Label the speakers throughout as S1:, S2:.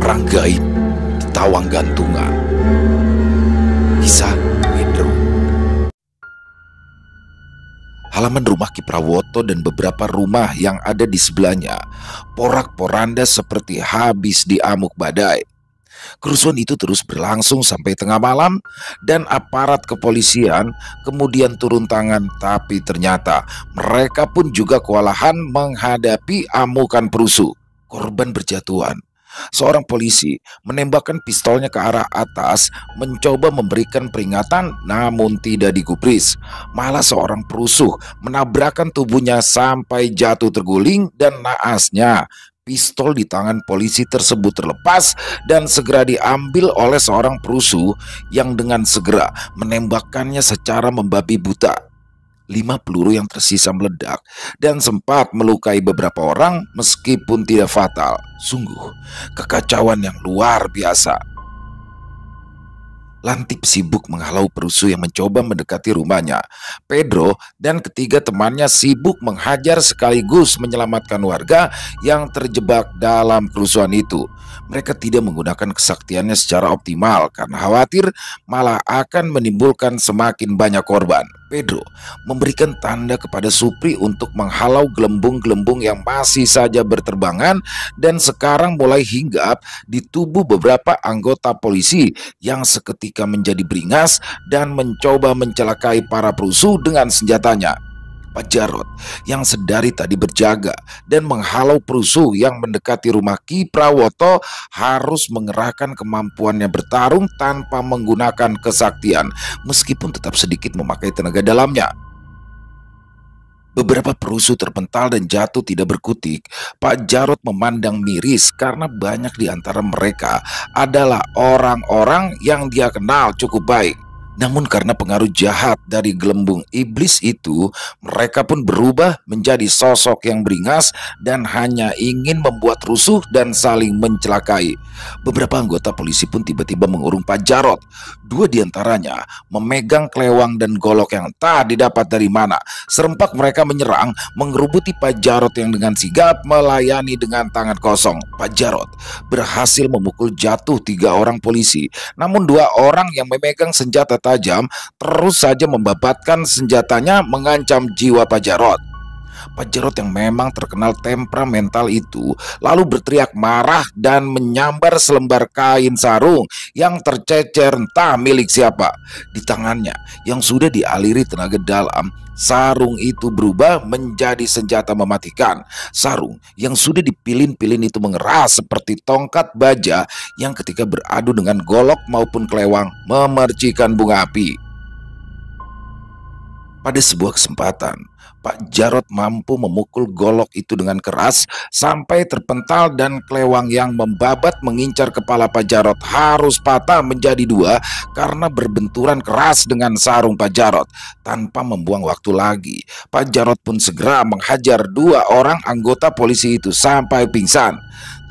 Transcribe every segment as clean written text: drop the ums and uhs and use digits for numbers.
S1: Perang gaib di Tawang Gantungan. Kisah Pedro. Halaman rumah Ki Prawoto dan beberapa rumah yang ada di sebelahnya porak-poranda seperti habis diamuk badai. Kerusuhan itu terus berlangsung sampai tengah malam dan aparat kepolisian kemudian turun tangan, tapi ternyata mereka pun juga kewalahan menghadapi amukan perusuh. Korban berjatuhan. Seorang polisi menembakkan pistolnya ke arah atas, mencoba memberikan peringatan namun tidak digubris. Malah seorang perusuh menabrakkan tubuhnya sampai jatuh terguling dan naasnya pistol di tangan polisi tersebut terlepas dan segera diambil oleh seorang perusuh yang dengan segera menembakkannya secara membabi buta. 5 peluru yang tersisa meledak dan sempat melukai beberapa orang meskipun tidak fatal. Sungguh kekacauan yang luar biasa. Lantip sibuk menghalau perusuh yang mencoba mendekati rumahnya. Pedro dan ketiga temannya sibuk menghajar sekaligus menyelamatkan warga yang terjebak dalam kerusuhan itu. Mereka tidak menggunakan kesaktiannya secara optimal karena khawatir malah akan menimbulkan semakin banyak korban. Pedro memberikan tanda kepada Supri untuk menghalau gelembung-gelembung yang masih saja berterbangan dan sekarang mulai hinggap di tubuh beberapa anggota polisi yang seketika menjadi beringas dan mencoba mencelakai para perusuh dengan senjatanya. Pak Jarot yang sedari tadi berjaga dan menghalau perusuh yang mendekati rumah Ki Prawoto harus mengerahkan kemampuannya bertarung tanpa menggunakan kesaktian, meskipun tetap sedikit memakai tenaga dalamnya. Beberapa perusuh terpental dan jatuh tidak berkutik. Pak Jarot memandang miris karena banyak di antara mereka adalah orang-orang yang dia kenal cukup baik. Namun karena pengaruh jahat dari gelembung iblis itu, mereka pun berubah menjadi sosok yang beringas dan hanya ingin membuat rusuh dan saling mencelakai. Beberapa anggota polisi pun tiba-tiba mengurung Pak Jarot. 2 diantaranya memegang kelewang dan golok yang tak didapat dari mana. Serempak mereka menyerang, mengerubuti Pak Jarot yang dengan sigap melayani dengan tangan kosong. Pak Jarot berhasil memukul jatuh 3 orang polisi, namun 2 orang yang memegang senjata tajam terus saja membabatkan senjatanya mengancam jiwa Pak Jarot. Pak Jarot yang memang terkenal temperamental itu lalu berteriak marah dan menyambar selembar kain sarung yang tercecer entah milik siapa. Di tangannya yang sudah dialiri tenaga dalam, sarung itu berubah menjadi senjata mematikan. Sarung yang sudah dipilin-pilin itu mengeras seperti tongkat baja yang ketika beradu dengan golok maupun kelewang memercikan bunga api. Pada sebuah kesempatan, Pak Jarot mampu memukul golok itu dengan keras sampai terpental dan kelewang yang membabat mengincar kepala Pak Jarot harus patah menjadi 2 karena berbenturan keras dengan sarung Pak Jarot. Tanpa membuang waktu lagi, Pak Jarot pun segera menghajar 2 orang anggota polisi itu sampai pingsan.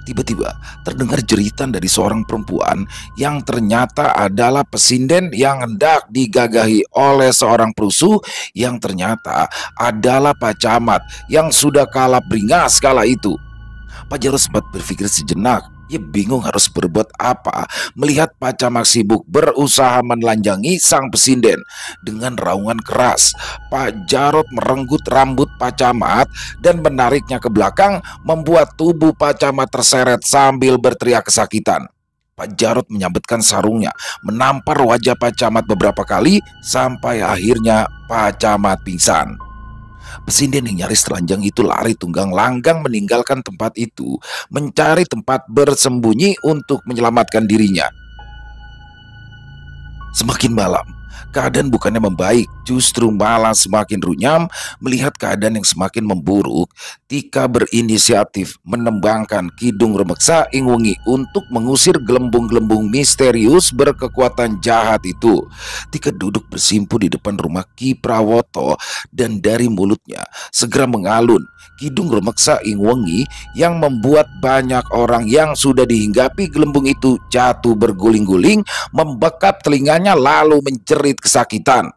S1: Tiba-tiba terdengar jeritan dari seorang perempuan yang ternyata adalah pesinden yang hendak digagahi oleh seorang perusuh yang ternyata adalah Pak Camat yang sudah kalah beringas kala itu. Pak Jarot sempat berpikir sejenak. Ia bingung harus berbuat apa melihat Pak Camat sibuk berusaha menelanjangi sang pesinden. Dengan raungan keras, Pak Jarot merenggut rambut Pak Camat dan menariknya ke belakang, membuat tubuh Pak Camat terseret sambil berteriak kesakitan. Pak Jarot menyabetkan sarungnya, menampar wajah Pak Camat beberapa kali sampai akhirnya Pak Camat pingsan. Pesinden yang nyaris telanjang itu lari tunggang langgang meninggalkan tempat itu, mencari tempat bersembunyi untuk menyelamatkan dirinya. Semakin malam, keadaan bukannya membaik, justru malah semakin runyam. Melihat keadaan yang semakin memburuk, Tika berinisiatif menembangkan Kidung Remeksa Ing Wengi untuk mengusir gelembung-gelembung misterius berkekuatan jahat itu. Tika duduk bersimpu di depan rumah Ki Prawoto dan dari mulutnya segera mengalun Kidung Remeksa Ing Wengi yang membuat banyak orang yang sudah dihinggapi gelembung itu jatuh berguling-guling, membekap telinganya lalu menjerit kesakitan.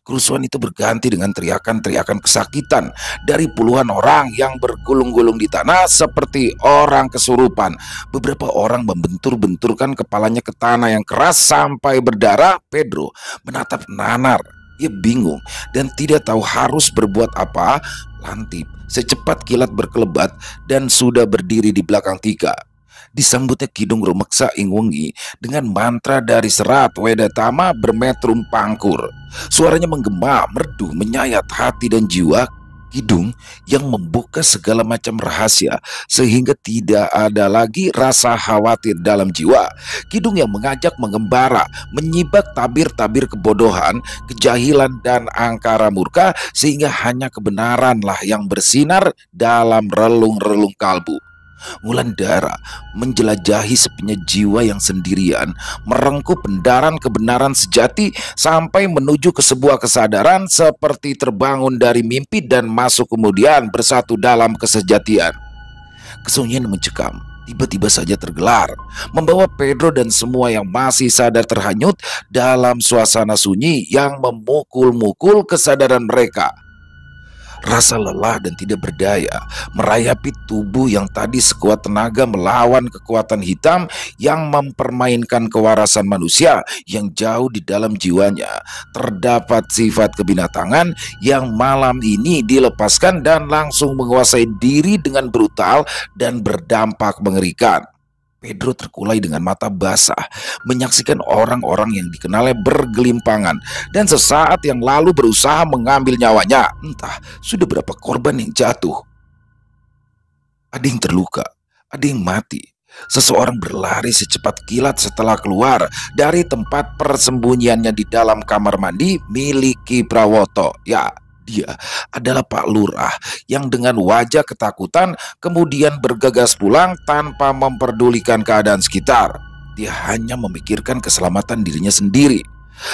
S1: Kerusuhan itu berganti dengan teriakan-teriakan kesakitan dari puluhan orang yang bergulung-gulung di tanah seperti orang kesurupan. Beberapa orang membentur-benturkan kepalanya ke tanah yang keras sampai berdarah. Pedro menatap nanar. Dia bingung dan tidak tahu harus berbuat apa. Lantip, secepat kilat berkelebat dan sudah berdiri di belakang Tika. Disambutnya Kidung Rumeksa Ingwengi dengan mantra dari serat Wedatama bermetrum pangkur. Suaranya menggema, merdu, menyayat hati dan jiwa. Kidung yang membuka segala macam rahasia sehingga tidak ada lagi rasa khawatir dalam jiwa. Kidung yang mengajak mengembara, menyibak tabir-tabir kebodohan, kejahilan dan angkara murka sehingga hanya kebenaranlah yang bersinar dalam relung-relung kalbu. Wulandara menjelajahi sepinya jiwa yang sendirian, merengkuh pendaran kebenaran sejati sampai menuju ke sebuah kesadaran seperti terbangun dari mimpi dan masuk kemudian bersatu dalam kesejatian. Kesunyian mencekam, tiba-tiba saja tergelar, membawa Pedro dan semua yang masih sadar terhanyut dalam suasana sunyi yang memukul-mukul kesadaran mereka. Rasa lelah dan tidak berdaya merayapi tubuh yang tadi sekuat tenaga melawan kekuatan hitam yang mempermainkan kewarasan manusia yang jauh di dalam jiwanya. Terdapat sifat kebinatangan yang malam ini dilepaskan dan langsung menguasai diri dengan brutal dan berdampak mengerikan. Pedro terkulai dengan mata basah, menyaksikan orang-orang yang dikenalnya bergelimpangan dan sesaat yang lalu berusaha mengambil nyawanya. Entah sudah berapa korban yang jatuh. Ada yang terluka, ada yang mati. Seseorang berlari secepat kilat setelah keluar dari tempat persembunyiannya di dalam kamar mandi milik Ki Prawoto. Ya, dia adalah Pak Lurah yang dengan wajah ketakutan kemudian bergegas pulang tanpa memperdulikan keadaan sekitar. Dia hanya memikirkan keselamatan dirinya sendiri.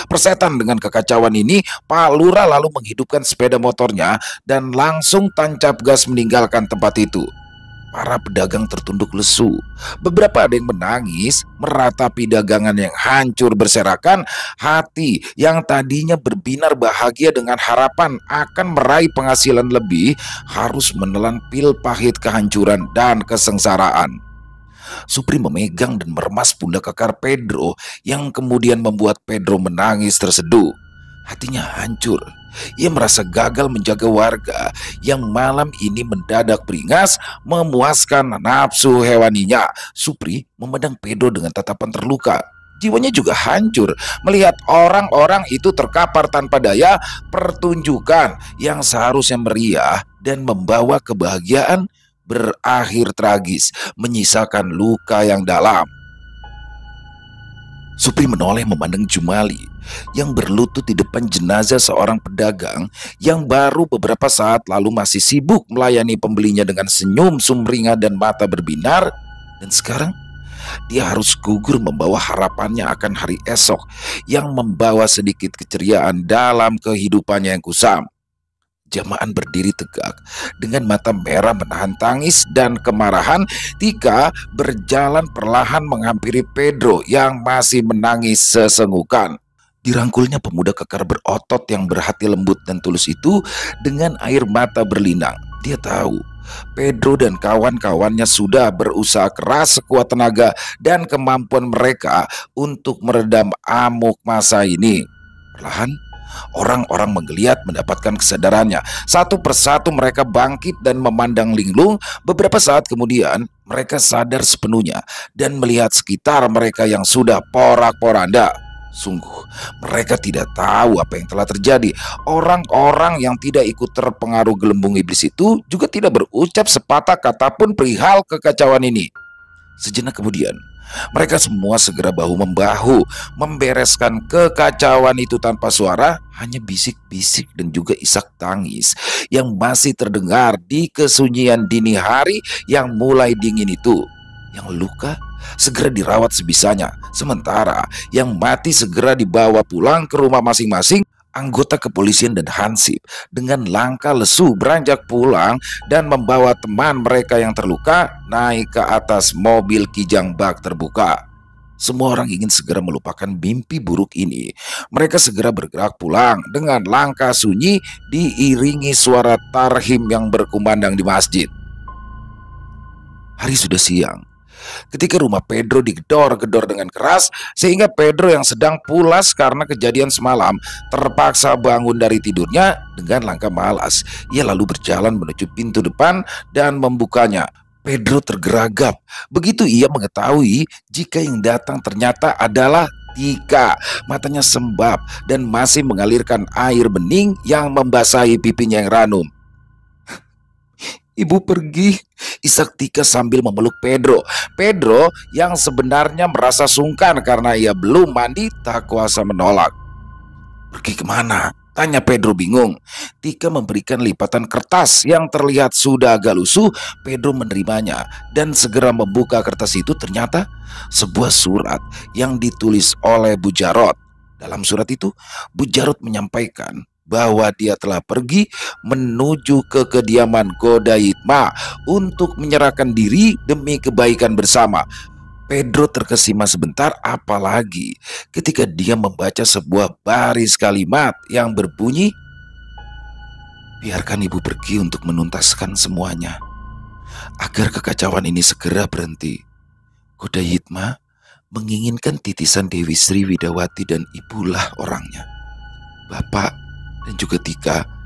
S1: Persetan dengan kekacauan ini, Pak Lurah lalu menghidupkan sepeda motornya dan langsung tancap gas meninggalkan tempat itu. Para pedagang tertunduk lesu. Beberapa ada yang menangis meratapi dagangan yang hancur berserakan. Hati yang tadinya berbinar bahagia dengan harapan akan meraih penghasilan lebih harus menelan pil pahit kehancuran dan kesengsaraan. Supri memegang dan meremas pundak kekar Pedro yang kemudian membuat Pedro menangis terseduh. Hatinya hancur. Ia merasa gagal menjaga warga yang malam ini mendadak beringas memuaskan nafsu hewaninya. Supri memandang Pedro dengan tatapan terluka. Jiwanya juga hancur melihat orang-orang itu terkapar tanpa daya. Pertunjukan yang seharusnya meriah dan membawa kebahagiaan berakhir tragis, menyisakan luka yang dalam. Supri menoleh memandang Jumali yang berlutut di depan jenazah seorang pedagang yang baru beberapa saat lalu masih sibuk melayani pembelinya dengan senyum sumringah dan mata berbinar. Dan sekarang dia harus gugur membawa harapannya akan hari esok yang membawa sedikit keceriaan dalam kehidupannya yang kusam. Jamaan berdiri tegak dengan mata merah menahan tangis dan kemarahan. Tika berjalan perlahan menghampiri Pedro yang masih menangis sesenggukan. Dirangkulnya pemuda kekar berotot yang berhati lembut dan tulus itu dengan air mata berlinang. Dia tahu Pedro dan kawan-kawannya sudah berusaha keras sekuat tenaga dan kemampuan mereka untuk meredam amuk masa ini. Perlahan orang-orang menggeliat mendapatkan kesadarannya. Satu persatu mereka bangkit dan memandang linglung. Beberapa saat kemudian mereka sadar sepenuhnya dan melihat sekitar mereka yang sudah porak-poranda. Sungguh mereka tidak tahu apa yang telah terjadi. Orang-orang yang tidak ikut terpengaruh gelembung iblis itu juga tidak berucap sepatah kata pun perihal kekacauan ini. Sejenak kemudian mereka semua segera bahu-membahu membereskan kekacauan itu tanpa suara. Hanya bisik-bisik dan juga isak tangis yang masih terdengar di kesunyian dini hari yang mulai dingin itu. Yang luka segera dirawat sebisanya, sementara yang mati segera dibawa pulang ke rumah masing-masing. Anggota kepolisian dan Hansip dengan langkah lesu beranjak pulang dan membawa teman mereka yang terluka naik ke atas mobil kijang bak terbuka. Semua orang ingin segera melupakan mimpi buruk ini. Mereka segera bergerak pulang dengan langkah sunyi diiringi suara tarhim yang berkumandang di masjid. Hari sudah siang ketika rumah Pedro digedor-gedor dengan keras sehingga Pedro yang sedang pulas karena kejadian semalam terpaksa bangun dari tidurnya dengan langkah malas. Ia lalu berjalan menuju pintu depan dan membukanya. Pedro tergeragap begitu ia mengetahui jika yang datang ternyata adalah Tika. Matanya sembab dan masih mengalirkan air bening yang membasahi pipinya yang ranum. "Ibu pergi," isak Tika sambil memeluk Pedro. Pedro yang sebenarnya merasa sungkan karena ia belum mandi tak kuasa menolak. "Pergi kemana?" tanya Pedro bingung. Tika memberikan lipatan kertas yang terlihat sudah agak lusuh. Pedro menerimanya dan segera membuka kertas itu. Ternyata sebuah surat yang ditulis oleh Bu Jarot. Dalam surat itu, Bu Jarot menyampaikan bahwa dia telah pergi menuju ke kediaman Godaitma untuk menyerahkan diri demi kebaikan bersama. Pedro terkesima sebentar, apalagi ketika dia membaca sebuah baris kalimat yang berbunyi, "Biarkan ibu pergi untuk menuntaskan semuanya, agar kekacauan ini segera berhenti. Godaitma menginginkan titisan Dewi Sri Widawati dan ibulah orangnya. Bapak dan juga Tika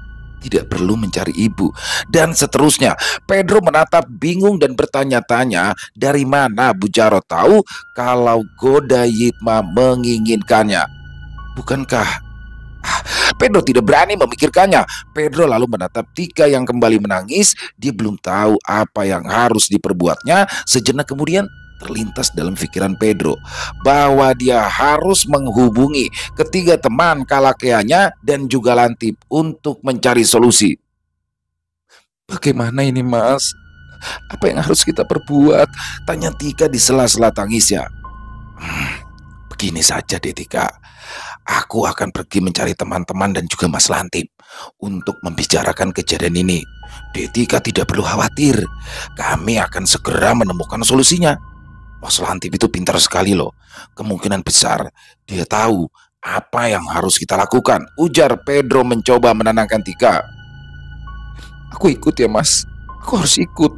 S1: tidak perlu mencari ibu," dan seterusnya. Pedro menatap bingung dan bertanya-tanya dari mana Bu Jarot tahu kalau Godaitma menginginkannya. Bukankah Pedro tidak berani memikirkannya. Pedro lalu menatap Tika yang kembali menangis. Dia belum tahu apa yang harus diperbuatnya. Sejenak kemudian terlintas dalam pikiran Pedro bahwa dia harus menghubungi ketiga teman kalakeanya dan juga Lantip untuk mencari solusi. "Bagaimana ini, Mas? Apa yang harus kita perbuat?" tanya Tika di sela-sela tangisnya. Begini saja deh Tika, aku akan pergi mencari teman-teman dan juga Mas Lantip untuk membicarakan kejadian ini. Tika tidak perlu khawatir, kami akan segera menemukan solusinya. Mas Lantip itu pintar sekali loh. Kemungkinan besar dia tahu apa yang harus kita lakukan, ujar Pedro mencoba menenangkan Tika. "Aku ikut ya Mas, aku harus ikut.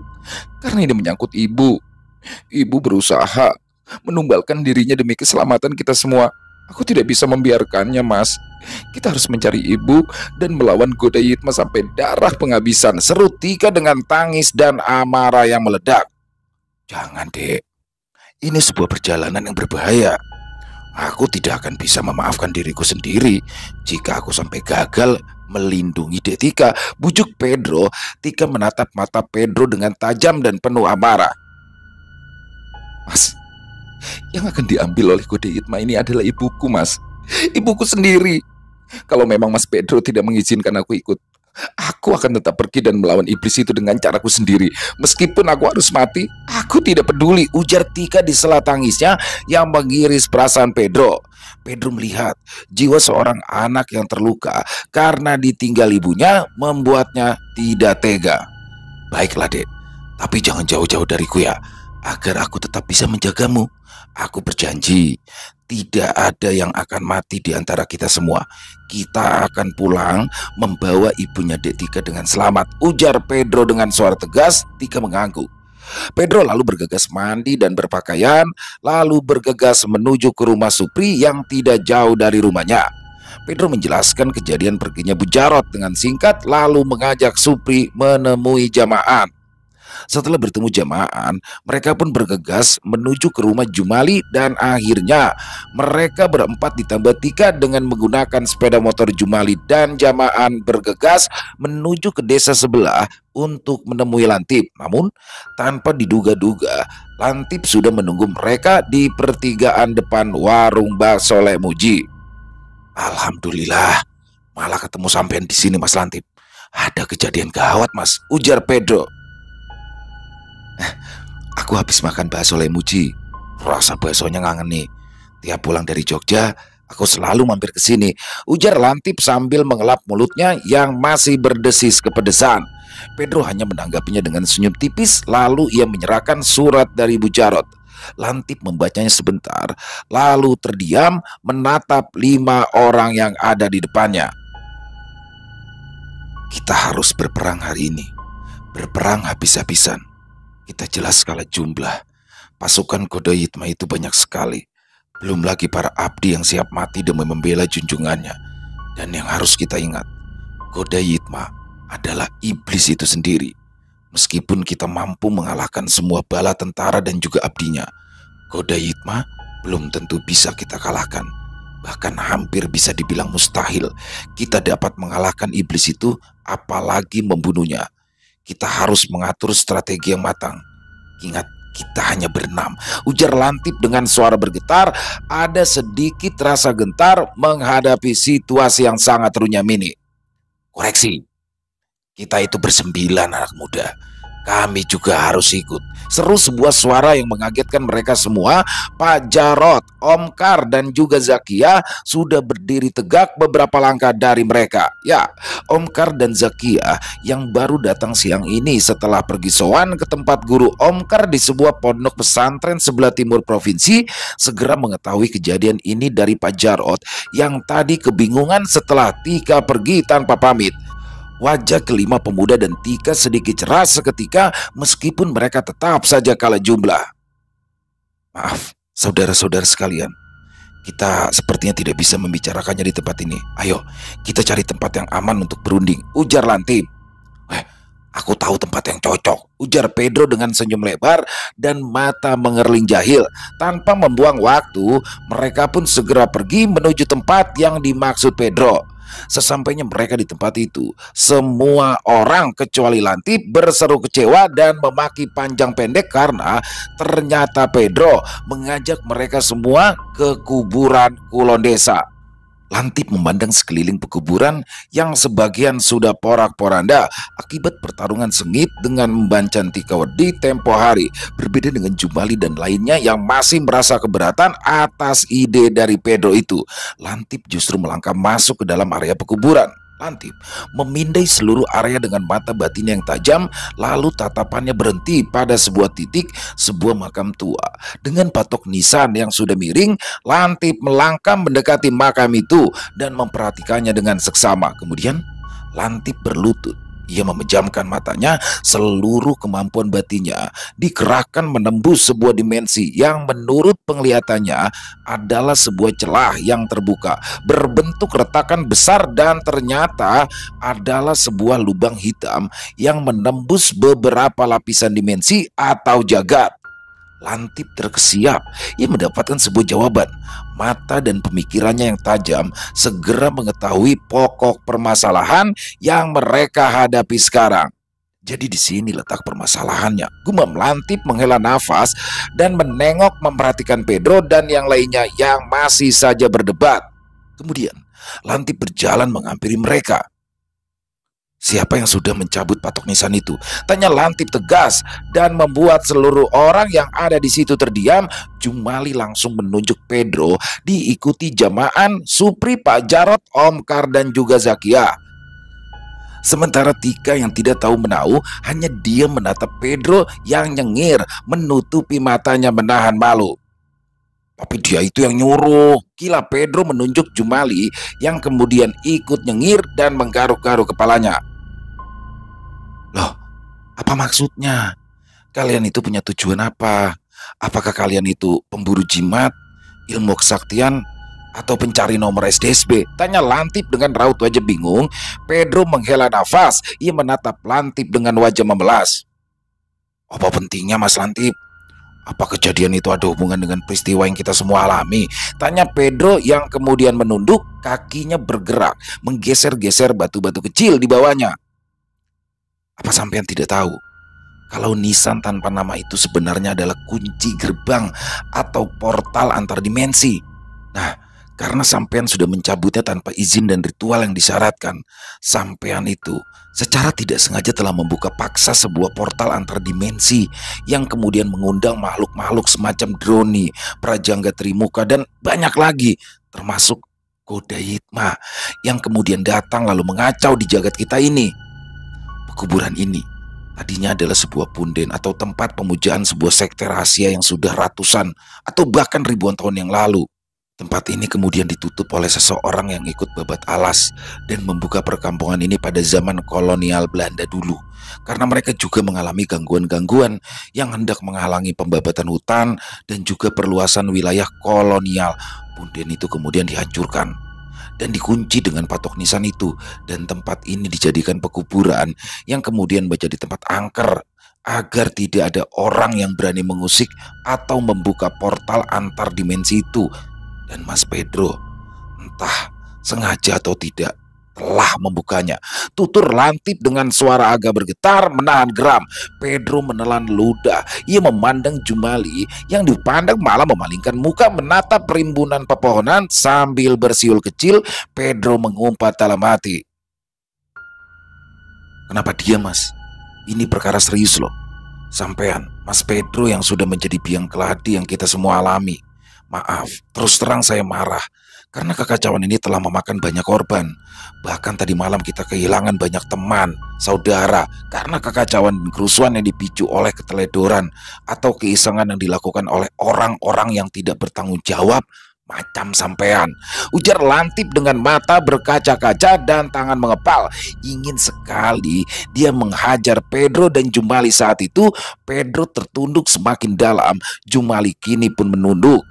S1: Karena ini menyangkut ibu. Ibu berusaha menumbalkan dirinya demi keselamatan kita semua. Aku tidak bisa membiarkannya Mas. Kita harus mencari ibu dan melawan Godaitma sampai darah penghabisan," seru Tika dengan tangis dan amarah yang meledak. "Jangan dek, ini sebuah perjalanan yang berbahaya. Aku tidak akan bisa memaafkan diriku sendiri jika aku sampai gagal melindungi Dek Tika," bujuk Pedro. Tika menatap mata Pedro dengan tajam dan penuh amarah. "Mas, yang akan diambil oleh Godaitma ini adalah ibuku Mas. Ibuku sendiri. Kalau memang Mas Pedro tidak mengizinkan aku ikut, aku akan tetap pergi dan melawan iblis itu dengan caraku sendiri. Meskipun aku harus mati, aku tidak peduli," ujar Tika di sela tangisnya yang mengiris perasaan Pedro. Pedro melihat jiwa seorang anak yang terluka karena ditinggal ibunya membuatnya tidak tega. "Baiklah dek, tapi jangan jauh-jauh dariku ya, agar aku tetap bisa menjagamu. Aku berjanji, tidak ada yang akan mati di antara kita semua. Kita akan pulang membawa ibunya Dek Tika dengan selamat," ujar Pedro dengan suara tegas. Tika mengangguk. Pedro lalu bergegas mandi dan berpakaian, lalu bergegas menuju ke rumah Supri yang tidak jauh dari rumahnya. Pedro menjelaskan kejadian perginya Bu Jarot dengan singkat, lalu mengajak Supri menemui Jamaan. Setelah bertemu Jamaan, mereka pun bergegas menuju ke rumah Jumali dan akhirnya mereka berempat ditambah Tika dengan menggunakan sepeda motor Jumali dan Jamaan bergegas menuju ke desa sebelah untuk menemui Lantip. Namun tanpa diduga-duga, Lantip sudah menunggu mereka di pertigaan depan warung bakso Lek Muji. "Alhamdulillah, malah ketemu sampean di sini Mas Lantip. Ada kejadian gawat Mas," ujar Pedro. "Aku habis makan bakso Lemuji. Rasa baksonya ngangen nih. Tiap pulang dari Jogja, aku selalu mampir ke sini," ujar Lantip sambil mengelap mulutnya yang masih berdesis kepedesan. Pedro hanya menanggapinya dengan senyum tipis, lalu ia menyerahkan surat dari Bu Jarot. Lantip membacanya sebentar, lalu terdiam menatap 5 orang yang ada di depannya. Kita harus berperang hari ini. Berperang habis-habisan. Kita jelas kalah jumlah. Pasukan Kodayitma itu banyak sekali. Belum lagi para abdi yang siap mati demi membela junjungannya. Dan yang harus kita ingat, Kodayitma adalah iblis itu sendiri. Meskipun kita mampu mengalahkan semua bala tentara dan juga abdinya, Kodayitma belum tentu bisa kita kalahkan. Bahkan hampir bisa dibilang mustahil kita dapat mengalahkan iblis itu, apalagi membunuhnya. Kita harus mengatur strategi yang matang. Ingat, kita hanya berenam, ujar Lantip dengan suara bergetar. Ada sedikit rasa gentar menghadapi situasi yang sangat runyam ini. Koreksi, kita itu bersembilan anak muda. Kami juga harus ikut. Seru sebuah suara yang mengagetkan mereka semua. Pak Jarot, Omkar, dan juga Zakia sudah berdiri tegak beberapa langkah dari mereka. Ya, Omkar dan Zakia yang baru datang siang ini setelah pergi sowan ke tempat guru Omkar di sebuah pondok pesantren sebelah timur provinsi, segera mengetahui kejadian ini dari Pak Jarot yang tadi kebingungan setelah Tika pergi tanpa pamit. Wajah kelima pemuda dan Tika sedikit cerah seketika meskipun mereka tetap saja kalah jumlah. Maaf, saudara-saudara sekalian. Kita sepertinya tidak bisa membicarakannya di tempat ini. Ayo, kita cari tempat yang aman untuk berunding, ujar Lantip. Aku tahu tempat yang cocok, ujar Pedro dengan senyum lebar dan mata mengerling jahil. Tanpa membuang waktu, mereka pun segera pergi menuju tempat yang dimaksud Pedro. Sesampainya mereka di tempat itu, semua orang kecuali Lantip berseru kecewa dan memaki panjang pendek karena ternyata Pedro mengajak mereka semua ke kuburan Kulon Desa. Lantip memandang sekeliling pekuburan yang sebagian sudah porak-poranda akibat pertarungan sengit dengan Mbancan Tikawardi tempo hari. Berbeda dengan Jumali dan lainnya yang masih merasa keberatan atas ide dari Pedro itu, Lantip justru melangkah masuk ke dalam area pekuburan. Lantip memindai seluruh area dengan mata batin yang tajam, lalu tatapannya berhenti pada sebuah titik, sebuah makam tua. Dengan patok nisan yang sudah miring, Lantip melangkah mendekati makam itu dan memperhatikannya dengan seksama. Kemudian Lantip berlutut. Ia memejamkan matanya, seluruh kemampuan batinnya dikerahkan menembus sebuah dimensi yang menurut penglihatannya adalah sebuah celah yang terbuka, berbentuk retakan besar dan ternyata adalah sebuah lubang hitam yang menembus beberapa lapisan dimensi atau jagat. Lantip terkesiap, ia mendapatkan sebuah jawaban. Mata dan pemikirannya yang tajam segera mengetahui pokok permasalahan yang mereka hadapi sekarang. Jadi di sini letak permasalahannya, gumam Lantip menghela nafas dan menengok memperhatikan Pedro dan yang lainnya yang masih saja berdebat. Kemudian Lantip berjalan menghampiri mereka. Siapa yang sudah mencabut patok nisan itu? Tanya Lantip tegas dan membuat seluruh orang yang ada di situ terdiam. Jumali langsung menunjuk Pedro, diikuti Jamaan, Supri, Pak Jarot, Omkar, dan juga Zakia. Sementara Tika yang tidak tahu menau hanya diam menatap Pedro yang nyengir, menutupi matanya menahan malu. Tapi dia itu yang nyuruh, kila Pedro menunjuk Jumali yang kemudian ikut nyengir dan menggaruk-garuk kepalanya. Loh, apa maksudnya? Kalian itu punya tujuan apa? Apakah kalian itu pemburu jimat, ilmu kesaktian, atau pencari nomor SDSB? Tanya Lantip dengan raut wajah bingung. Pedro menghela nafas. Ia menatap Lantip dengan wajah memelas. Apa pentingnya Mas Lantip? Apa kejadian itu ada hubungan dengan peristiwa yang kita semua alami? Tanya Pedro yang kemudian menunduk, kakinya bergerak, menggeser-geser batu-batu kecil di bawahnya. Apa sampean tidak tahu kalau nisan tanpa nama itu sebenarnya adalah kunci gerbang atau portal antar dimensi? Nah, karena sampean sudah mencabutnya tanpa izin dan ritual yang disyaratkan, sampean itu secara tidak sengaja telah membuka paksa sebuah portal antar dimensi yang kemudian mengundang makhluk-makhluk semacam Droni, Prajangga Trimuka, dan banyak lagi, termasuk Kodayitma yang kemudian datang lalu mengacau di jagat kita ini. Kuburan ini Tadinya adalah sebuah punden atau tempat pemujaan sebuah sekte rahasia yang sudah ratusan atau bahkan ribuan tahun yang lalu. Tempat ini kemudian ditutup oleh seseorang yang ikut babat alas dan membuka perkampungan ini pada zaman kolonial Belanda dulu. Karena mereka juga mengalami gangguan-gangguan yang hendak menghalangi pembabatan hutan dan juga perluasan wilayah kolonial. Punden itu kemudian dihancurkan dan dikunci dengan patok nisan itu, dan tempat ini dijadikan pekuburan yang kemudian menjadi tempat angker agar tidak ada orang yang berani mengusik atau membuka portal antar dimensi itu. Dan Mas Pedro, entah sengaja atau tidak, telah membukanya. Tutur lantip dengan suara agak bergetar menahan geram. Pedro menelan ludah. Ia memandang Jumali yang dipandang malah memalingkan muka menatap rimbunan pepohonan sambil bersiul kecil. Pedro mengumpat dalam hati. Kenapa dia, Mas? Ini perkara serius loh. Sampean, Mas Pedro yang sudah menjadi biang keladi yang kita semua alami. Maaf, terus terang saya marah karena kekacauan ini telah memakan banyak korban. Bahkan tadi malam kita kehilangan banyak teman, saudara karena kekacauan dan kerusuhan yang dipicu oleh keteledoran atau keisengan yang dilakukan oleh orang-orang yang tidak bertanggung jawab macam sampean. Ujar lantip dengan mata berkaca-kaca dan tangan mengepal. Ingin sekali dia menghajar Pedro dan Jumali saat itu. Pedro tertunduk semakin dalam, Jumali kini pun menunduk.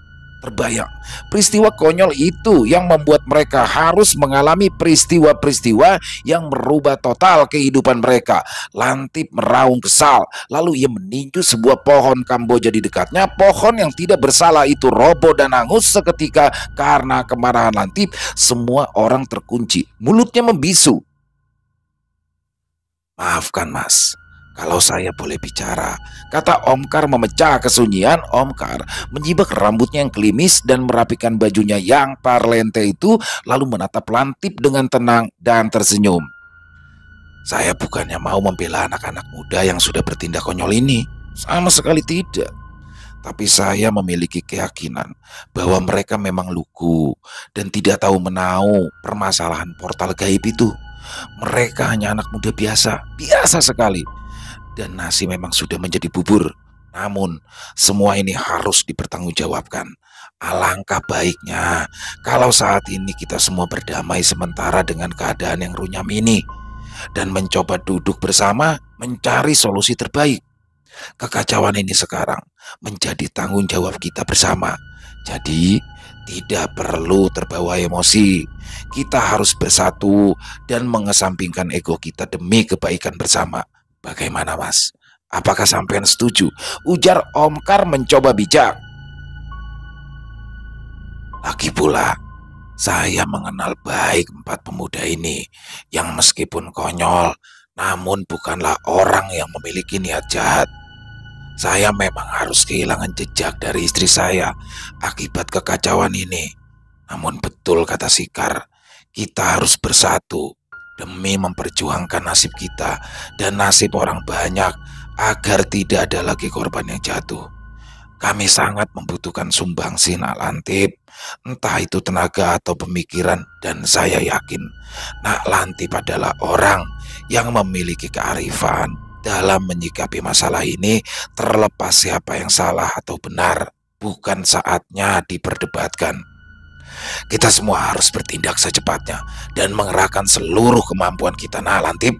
S1: Terbayang peristiwa konyol itu yang membuat mereka harus mengalami peristiwa-peristiwa yang merubah total kehidupan mereka. Lantip meraung kesal, lalu ia meninju sebuah pohon Kamboja di dekatnya. Pohon yang tidak bersalah itu roboh dan hangus seketika karena kemarahan Lantip. Semua orang terkunci, mulutnya membisu. Maafkan Mas, kalau saya boleh bicara, kata Omkar memecah kesunyian. Omkar menyibak rambutnya yang klimis dan merapikan bajunya yang parlente itu, lalu menatap Lantip dengan tenang dan tersenyum. Saya bukannya mau membela anak-anak muda yang sudah bertindak konyol ini, sama sekali tidak. Tapi saya memiliki keyakinan bahwa mereka memang lugu dan tidak tahu menahu permasalahan portal gaib itu. Mereka hanya anak muda biasa, biasa sekali. Dan nasi memang sudah menjadi bubur. Namun, semua ini harus dipertanggungjawabkan. Alangkah baiknya kalau saat ini kita semua berdamai sementara dengan keadaan yang runyam ini dan mencoba duduk bersama mencari solusi terbaik. Kekacauan ini sekarang menjadi tanggung jawab kita bersama. Jadi, tidak perlu terbawa emosi. Kita harus bersatu dan mengesampingkan ego kita demi kebaikan bersama. Bagaimana Mas? Apakah sampean setuju? Ujar Omkar mencoba bijak. Lagi pula, saya mengenal baik empat pemuda ini yang meskipun konyol, namun bukanlah orang yang memiliki niat jahat. Saya memang harus kehilangan jejak dari istri saya akibat kekacauan ini. Namun betul kata Sikar, kita harus bersatu demi memperjuangkan nasib kita dan nasib orang banyak agar tidak ada lagi korban yang jatuh. Kami sangat membutuhkan sumbangsi Nak Lantip, entah itu tenaga atau pemikiran, dan saya yakin Nak Lantip adalah orang yang memiliki kearifan dalam menyikapi masalah ini. Terlepas siapa yang salah atau benar, bukan saatnya diperdebatkan. Kita semua harus bertindak secepatnya dan mengerahkan seluruh kemampuan kita. Nah Lantip,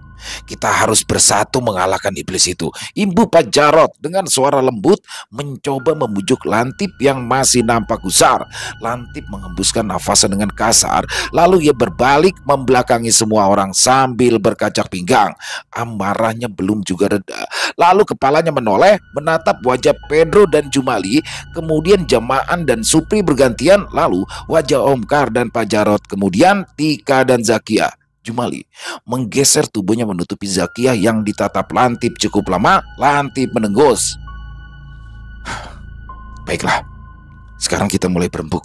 S1: kita harus bersatu mengalahkan iblis itu. Imbu Pak Jarot dengan suara lembut mencoba membujuk Lantip yang masih nampak gusar. Lantip mengembuskan nafasnya dengan kasar, lalu ia berbalik membelakangi semua orang sambil berkacak pinggang. Amarahnya belum juga reda, lalu kepalanya menoleh menatap wajah Pedro dan Jumali, kemudian Jamaan dan Supri bergantian, lalu wajah Omkar dan Pak Jarot, kemudian Tika dan Zakia. Jumali menggeser tubuhnya menutupi Zakia yang ditatap Lantip cukup lama. Lantip menenggos. Baiklah, sekarang kita mulai berembuk.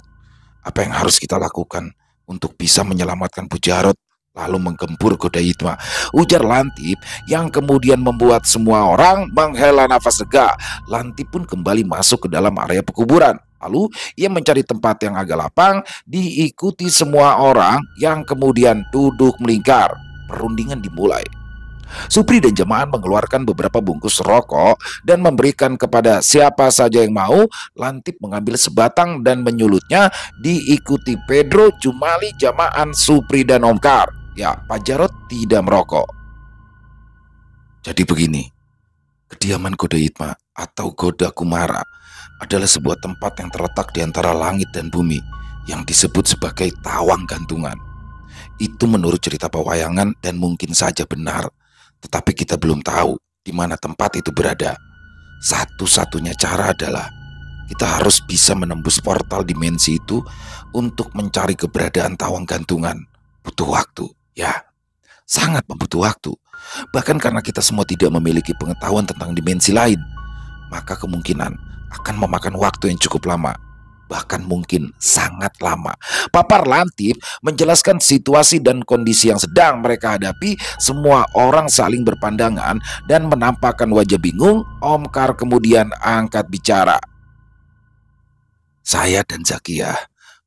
S1: Apa yang harus kita lakukan untuk bisa menyelamatkan Bu Jarot lalu menggempur Goda Hitma, ujar Lantip yang kemudian membuat semua orang menghela nafas lega. Lantip pun kembali masuk ke dalam area pekuburan. Lalu ia mencari tempat yang agak lapang, diikuti semua orang yang kemudian duduk melingkar. Perundingan dimulai. Supri dan jemaah mengeluarkan beberapa bungkus rokok dan memberikan kepada siapa saja yang mau. Lantip mengambil sebatang dan menyulutnya, diikuti Pedro, Jumali, Jamaan, Supri, dan Omkar. Ya, Pak Jarot tidak merokok. Jadi begini, kediaman Goda Hitma atau Goda Kumara adalah sebuah tempat yang terletak di antara langit dan bumi yang disebut sebagai tawang gantungan. Itu menurut cerita pewayangan dan mungkin saja benar, tetapi kita belum tahu di mana tempat itu berada. Satu-satunya cara adalah kita harus bisa menembus portal dimensi itu untuk mencari keberadaan tawang gantungan. Butuh waktu, ya, sangat membutuh waktu. Bahkan karena kita semua tidak memiliki pengetahuan tentang dimensi lain, maka kemungkinan akan memakan waktu yang cukup lama, bahkan mungkin sangat lama. Papar Lantip menjelaskan situasi dan kondisi yang sedang mereka hadapi. Semua orang saling berpandangan dan menampakkan wajah bingung. Omkar kemudian angkat bicara. Saya dan Zakia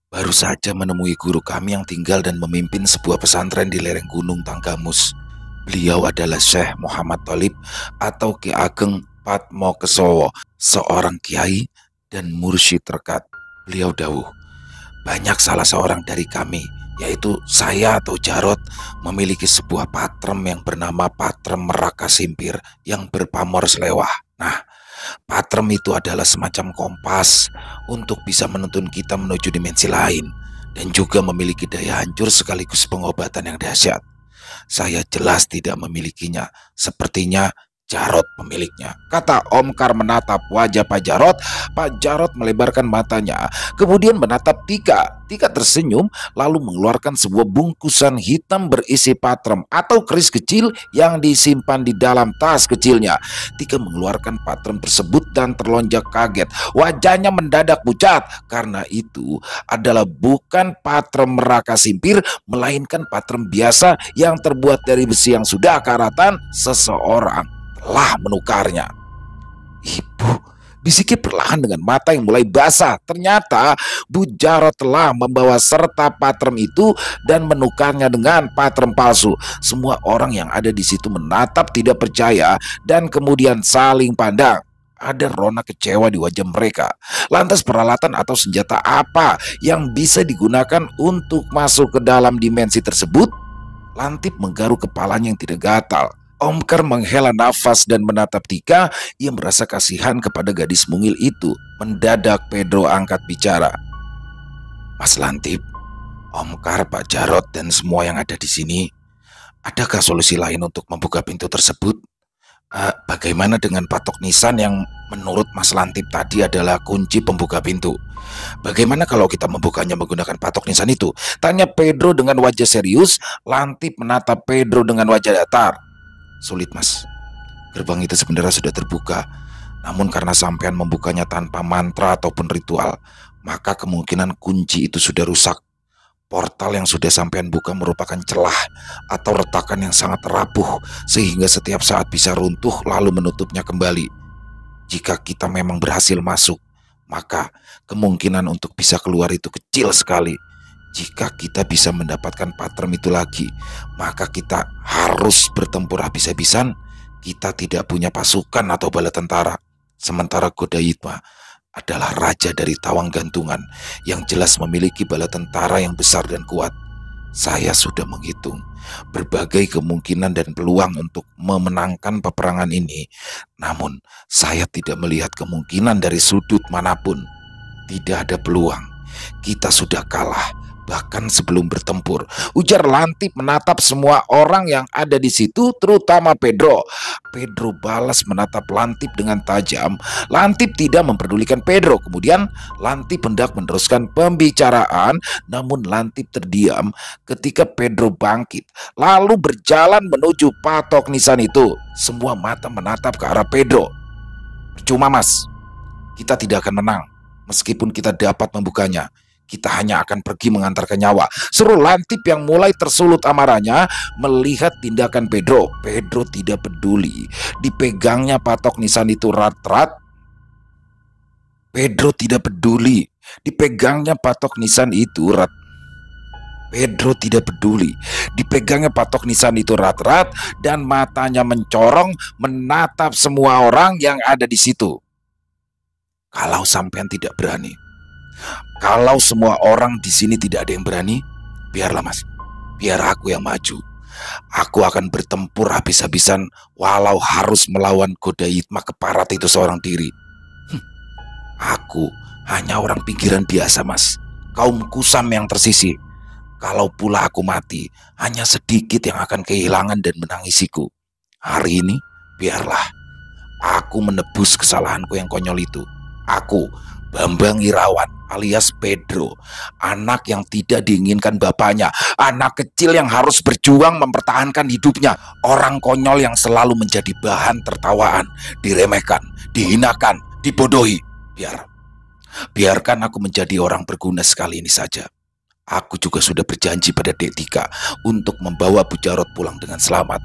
S1: baru saja menemui guru kami yang tinggal dan memimpin sebuah pesantren di lereng Gunung Tanggamus. Beliau adalah Syekh Muhammad Thalib atau Ki Ageng Patmokesowo, seorang kiai dan mursyid terkat. Beliau dawuh, banyak salah seorang dari kami, yaitu saya atau Jarot, memiliki sebuah patrem yang bernama Patrem Meraka Simpir yang berpamor selewah. Nah, patrem itu adalah semacam kompas untuk bisa menuntun kita menuju dimensi lain, dan juga memiliki daya hancur sekaligus pengobatan yang dahsyat. Saya jelas tidak memilikinya. Sepertinya Jarot pemiliknya, kata Omkar menatap wajah Pak Jarot. Pak Jarot melebarkan matanya, kemudian menatap Tika. Tika tersenyum, lalu mengeluarkan sebuah bungkusan hitam berisi patrem atau keris kecil yang disimpan di dalam tas kecilnya. Tika mengeluarkan patrem tersebut dan terlonjak kaget. Wajahnya mendadak pucat, karena itu adalah bukan patrem Meraka Simpir, melainkan patrem biasa yang terbuat dari besi yang sudah karatan. Seseorang telah menukarnya. Ibu, bisiknya perlahan dengan mata yang mulai basah. Ternyata Bu Jarot telah membawa serta patrem itu dan menukarnya dengan patrem palsu. Semua orang yang ada di situ menatap tidak percaya dan kemudian saling pandang. Ada rona kecewa di wajah mereka. Lantas peralatan atau senjata apa yang bisa digunakan untuk masuk ke dalam dimensi tersebut? Lantip menggaruk kepalanya yang tidak gatal. Omkar menghela nafas dan menatap Tika. Ia merasa kasihan kepada gadis mungil itu. Mendadak Pedro angkat bicara. Mas Lantip, Omkar, Pak Jarot, dan semua yang ada di sini, adakah solusi lain untuk membuka pintu tersebut? Bagaimana dengan patok nisan yang menurut Mas Lantip tadi adalah kunci pembuka pintu? Bagaimana kalau kita membukanya menggunakan patok nisan itu? Tanya Pedro dengan wajah serius. Lantip menatap Pedro dengan wajah datar. Sulit, Mas. Gerbang itu sebenarnya sudah terbuka, namun karena sampean membukanya tanpa mantra ataupun ritual, maka kemungkinan kunci itu sudah rusak. Portal yang sudah sampean buka merupakan celah atau retakan yang sangat rapuh, sehingga setiap saat bisa runtuh lalu menutupnya kembali. Jika kita memang berhasil masuk, maka kemungkinan untuk bisa keluar itu kecil sekali. Jika kita bisa mendapatkan patrem itu lagi, maka kita harus bertempur habis-habisan. Kita tidak punya pasukan atau bala tentara. Sementara Goda Hitma adalah raja dari tawang gantungan yang jelas memiliki bala tentara yang besar dan kuat. Saya sudah menghitung berbagai kemungkinan dan peluang untuk memenangkan peperangan ini. Namun saya tidak melihat kemungkinan dari sudut manapun. Tidak ada peluang. Kita sudah kalah bahkan sebelum bertempur, ujar Lantip menatap semua orang yang ada di situ, terutama Pedro. Pedro balas menatap Lantip dengan tajam. Lantip tidak memperdulikan Pedro. Kemudian Lantip hendak meneruskan pembicaraan, namun Lantip terdiam ketika Pedro bangkit lalu berjalan menuju patok nisan itu. Semua mata menatap ke arah Pedro. Percuma, Mas, kita tidak akan menang. Meskipun kita dapat membukanya, kita hanya akan pergi mengantarkan nyawa, seru Lantip yang mulai tersulut amarahnya melihat tindakan Pedro. Pedro tidak peduli dipegangnya patok nisan itu rat-rat. Pedro tidak peduli dipegangnya patok nisan itu rat. Pedro tidak peduli. Dipegangnya patok nisan itu erat-erat dan matanya mencorong menatap semua orang yang ada di situ. Kalau sampean tidak berani, kalau semua orang di sini tidak ada yang berani, biarlah mas, biar aku yang maju. Aku akan bertempur habis-habisan walau harus melawan Goda Hitmah keparat itu seorang diri. Aku hanya orang pinggiran biasa mas, kaum kusam yang tersisih. Kalau pula aku mati, hanya sedikit yang akan kehilangan dan menangisiku. Hari ini, biarlah aku menebus kesalahanku yang konyol itu. Aku, Bambang Irawan alias Pedro, anak yang tidak diinginkan bapaknya, anak kecil yang harus berjuang mempertahankan hidupnya, orang konyol yang selalu menjadi bahan tertawaan, diremehkan, dihinakan, dibodohi. Biarkan aku menjadi orang berguna sekali ini saja. Aku juga sudah berjanji pada Dek Tika untuk membawa Bu Jarot pulang dengan selamat.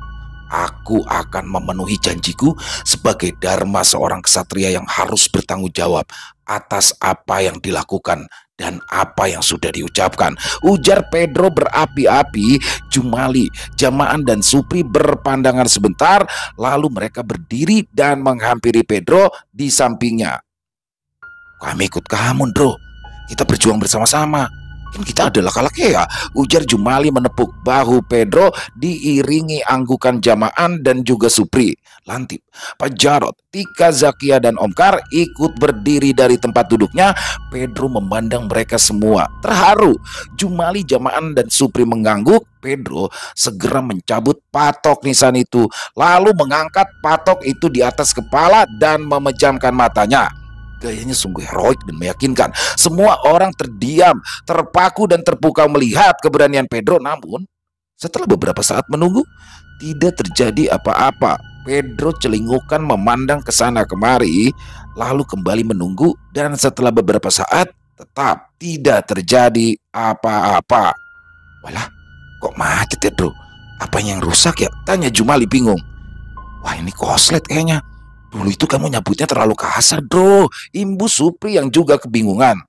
S1: Aku akan memenuhi janjiku sebagai dharma seorang ksatria yang harus bertanggung jawab atas apa yang dilakukan dan apa yang sudah diucapkan, ujar Pedro berapi-api. Jumali, Jamaan dan Supri berpandangan sebentar, lalu mereka berdiri dan menghampiri Pedro di sampingnya. Kami ikut kamu, Bro. Kita berjuang bersama-sama. Kan kita adalah Kalakea, ujar Jumali menepuk bahu Pedro diiringi anggukan Jamaan dan juga Supri. Lantip, Pak Jarot, Tika, Zakia dan Omkar ikut berdiri dari tempat duduknya. Pedro memandang mereka semua terharu. Jumali, Jamaan dan Supri mengangguk. Pedro segera mencabut patok nisan itu, lalu mengangkat patok itu di atas kepala dan memejamkan matanya. Gayanya sungguh heroik dan meyakinkan. Semua orang terdiam, terpaku dan terpukau melihat keberanian Pedro. Namun setelah beberapa saat menunggu, tidak terjadi apa-apa. Pedro celingukan memandang ke sana kemari, lalu kembali menunggu, dan setelah beberapa saat tetap tidak terjadi apa-apa. Walah, kok macet ya, Bro? Apa yang rusak ya? Tanya Jumali bingung. Wah, ini koslet kayaknya. Dulu itu kamu nyebutnya terlalu kasar, Bro. Imbu Supri yang juga kebingungan.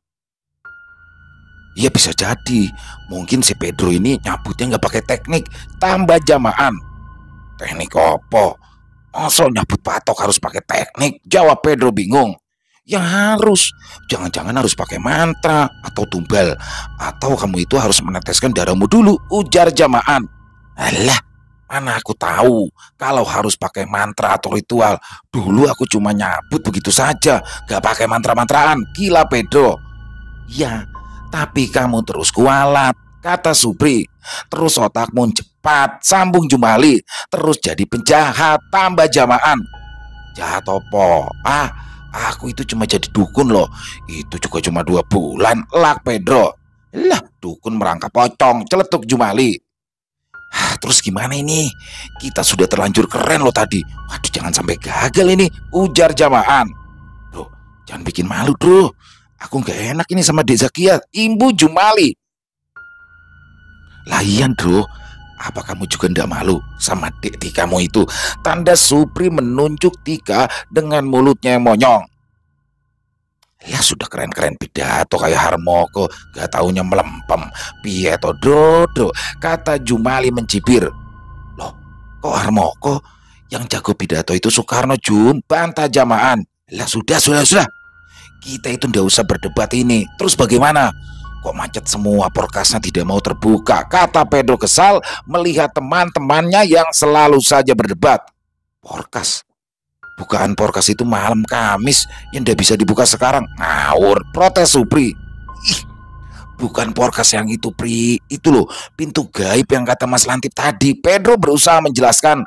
S1: Iya, bisa jadi. Mungkin si Pedro ini nyabutnya nggak pakai teknik, tambah Jamaan. Teknik apa? Masa nyabut patok harus pakai teknik? Jawab Pedro bingung. Ya harus. Jangan-jangan harus pakai mantra atau tumbal. Atau kamu itu harus meneteskan darahmu dulu, ujar Jamaan. Alah, mana aku tahu kalau harus pakai mantra atau ritual. Dulu aku cuma nyabut begitu saja, gak pakai mantra-mantraan, gila Pedro. Ya, tapi kamu terus kualat, kata Supri. Terus otakmu cepat, sambung Jumali. Terus jadi penjahat, tambah Jamaan. Jahat apa? Aku itu cuma jadi dukun loh. Itu juga cuma 2 bulan, lak Pedro. Lah, dukun merangkap pocong, celetuk Jumali. Terus gimana ini? Kita sudah terlanjur keren loh tadi. Waduh, jangan sampai gagal ini, ujar Jamaan. Bro, jangan bikin malu, Bro. Aku gak enak ini sama Dek Zakia, imbu Jumali. Layan, Bro. Apa kamu juga ndak malu sama Dek Tikamu itu? Tanda Supri menunjuk Tika dengan mulutnya yang monyong. Ya sudah keren-keren pidato kayak Harmoko, gak taunya melempem. Piye to Dodo, kata Jumali mencibir. Loh, kok Harmoko? Yang jago pidato itu Soekarno, Jun, bantah Jamaan. Lah sudah. Kita itu ndak usah berdebat ini. Terus bagaimana? Kok macet semua, porkasnya tidak mau terbuka, kata Pedro kesal melihat teman-temannya yang selalu saja berdebat. Porkas? Bukaan porkas itu malam Kamis yang tidak bisa dibuka sekarang. Ngawur, protes Supri. Ih, bukan porkas yang itu, Pri. Itu loh, pintu gaib yang kata Mas Lantip tadi. Pedro berusaha menjelaskan.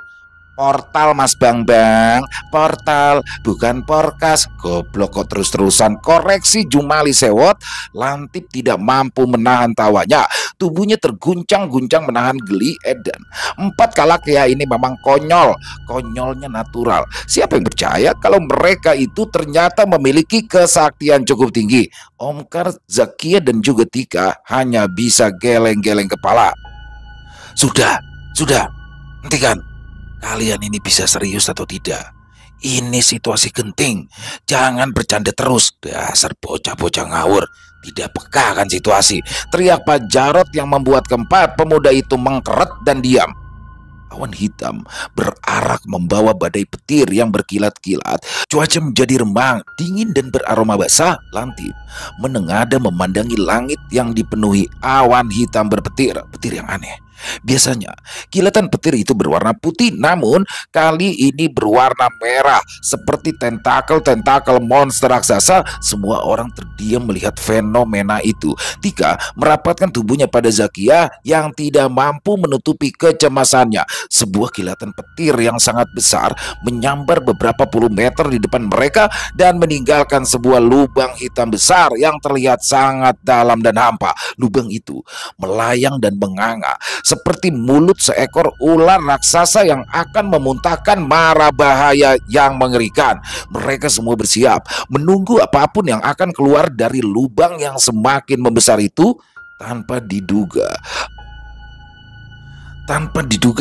S1: Portal, Mas Bambang, portal, bukan porkas. Goblok kok terus-terusan, koreksi Jumali sewot. Lantip tidak mampu menahan tawanya. Tubuhnya terguncang-guncang menahan geli edan. 4 Kalakea ini memang konyol. Konyolnya natural. Siapa yang percaya kalau mereka itu ternyata memiliki kesaktian cukup tinggi? Omkar, Zakia dan juga Tika hanya bisa geleng-geleng kepala. Sudah, hentikan. Kalian ini bisa serius atau tidak? Ini situasi genting. Jangan bercanda terus. Dasar bocah-bocah ngawur. Tidak peka kan situasi. Teriak Pak Jarot yang membuat keempat pemuda itu mengkeret dan diam. Awan hitam berarak membawa badai petir yang berkilat-kilat. Cuaca menjadi remang, dingin dan beraroma basah. Lantip menengadah memandangi langit yang dipenuhi awan hitam berpetir. Petir yang aneh. Biasanya kilatan petir itu berwarna putih, namun kali ini berwarna merah seperti tentakel-tentakel monster raksasa. Semua orang terdiam melihat fenomena itu. Tika merapatkan tubuhnya pada Zakia yang tidak mampu menutupi kecemasannya. Sebuah kilatan petir yang sangat besar menyambar beberapa puluh meter di depan mereka dan meninggalkan sebuah lubang hitam besar yang terlihat sangat dalam dan hampa. Lubang itu melayang dan menganga seperti mulut seekor ular raksasa yang akan memuntahkan mara bahaya yang mengerikan. Mereka semua bersiap menunggu apapun yang akan keluar dari lubang yang semakin membesar itu. Tanpa diduga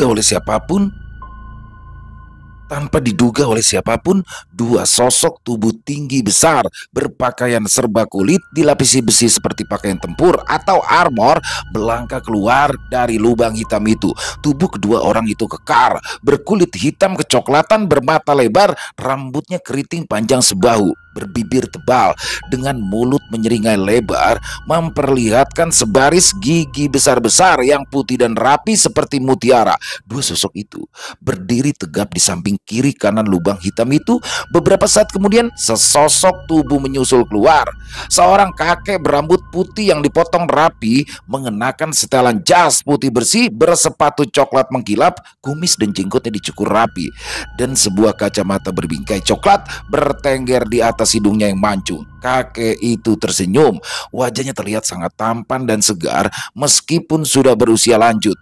S1: oleh siapapun, dua sosok tubuh tinggi besar berpakaian serba kulit dilapisi besi seperti pakaian tempur atau armor melangkah keluar dari lubang hitam itu. Tubuh kedua orang itu kekar, berkulit hitam kecoklatan, bermata lebar, rambutnya keriting panjang sebahu, berbibir tebal, dengan mulut menyeringai lebar, memperlihatkan sebaris gigi besar-besar yang putih dan rapi seperti mutiara. Dua sosok itu berdiri tegap di samping kiri kanan lubang hitam itu. Beberapa saat kemudian sesosok tubuh menyusul keluar. Seorang kakek berambut putih yang dipotong rapi, mengenakan setelan jas putih bersih, bersepatu coklat mengkilap, kumis dan jenggotnya dicukur rapi, dan sebuah kacamata berbingkai coklat bertengger di atas hidungnya yang mancung. Kakek itu tersenyum. Wajahnya terlihat sangat tampan dan segar meskipun sudah berusia lanjut.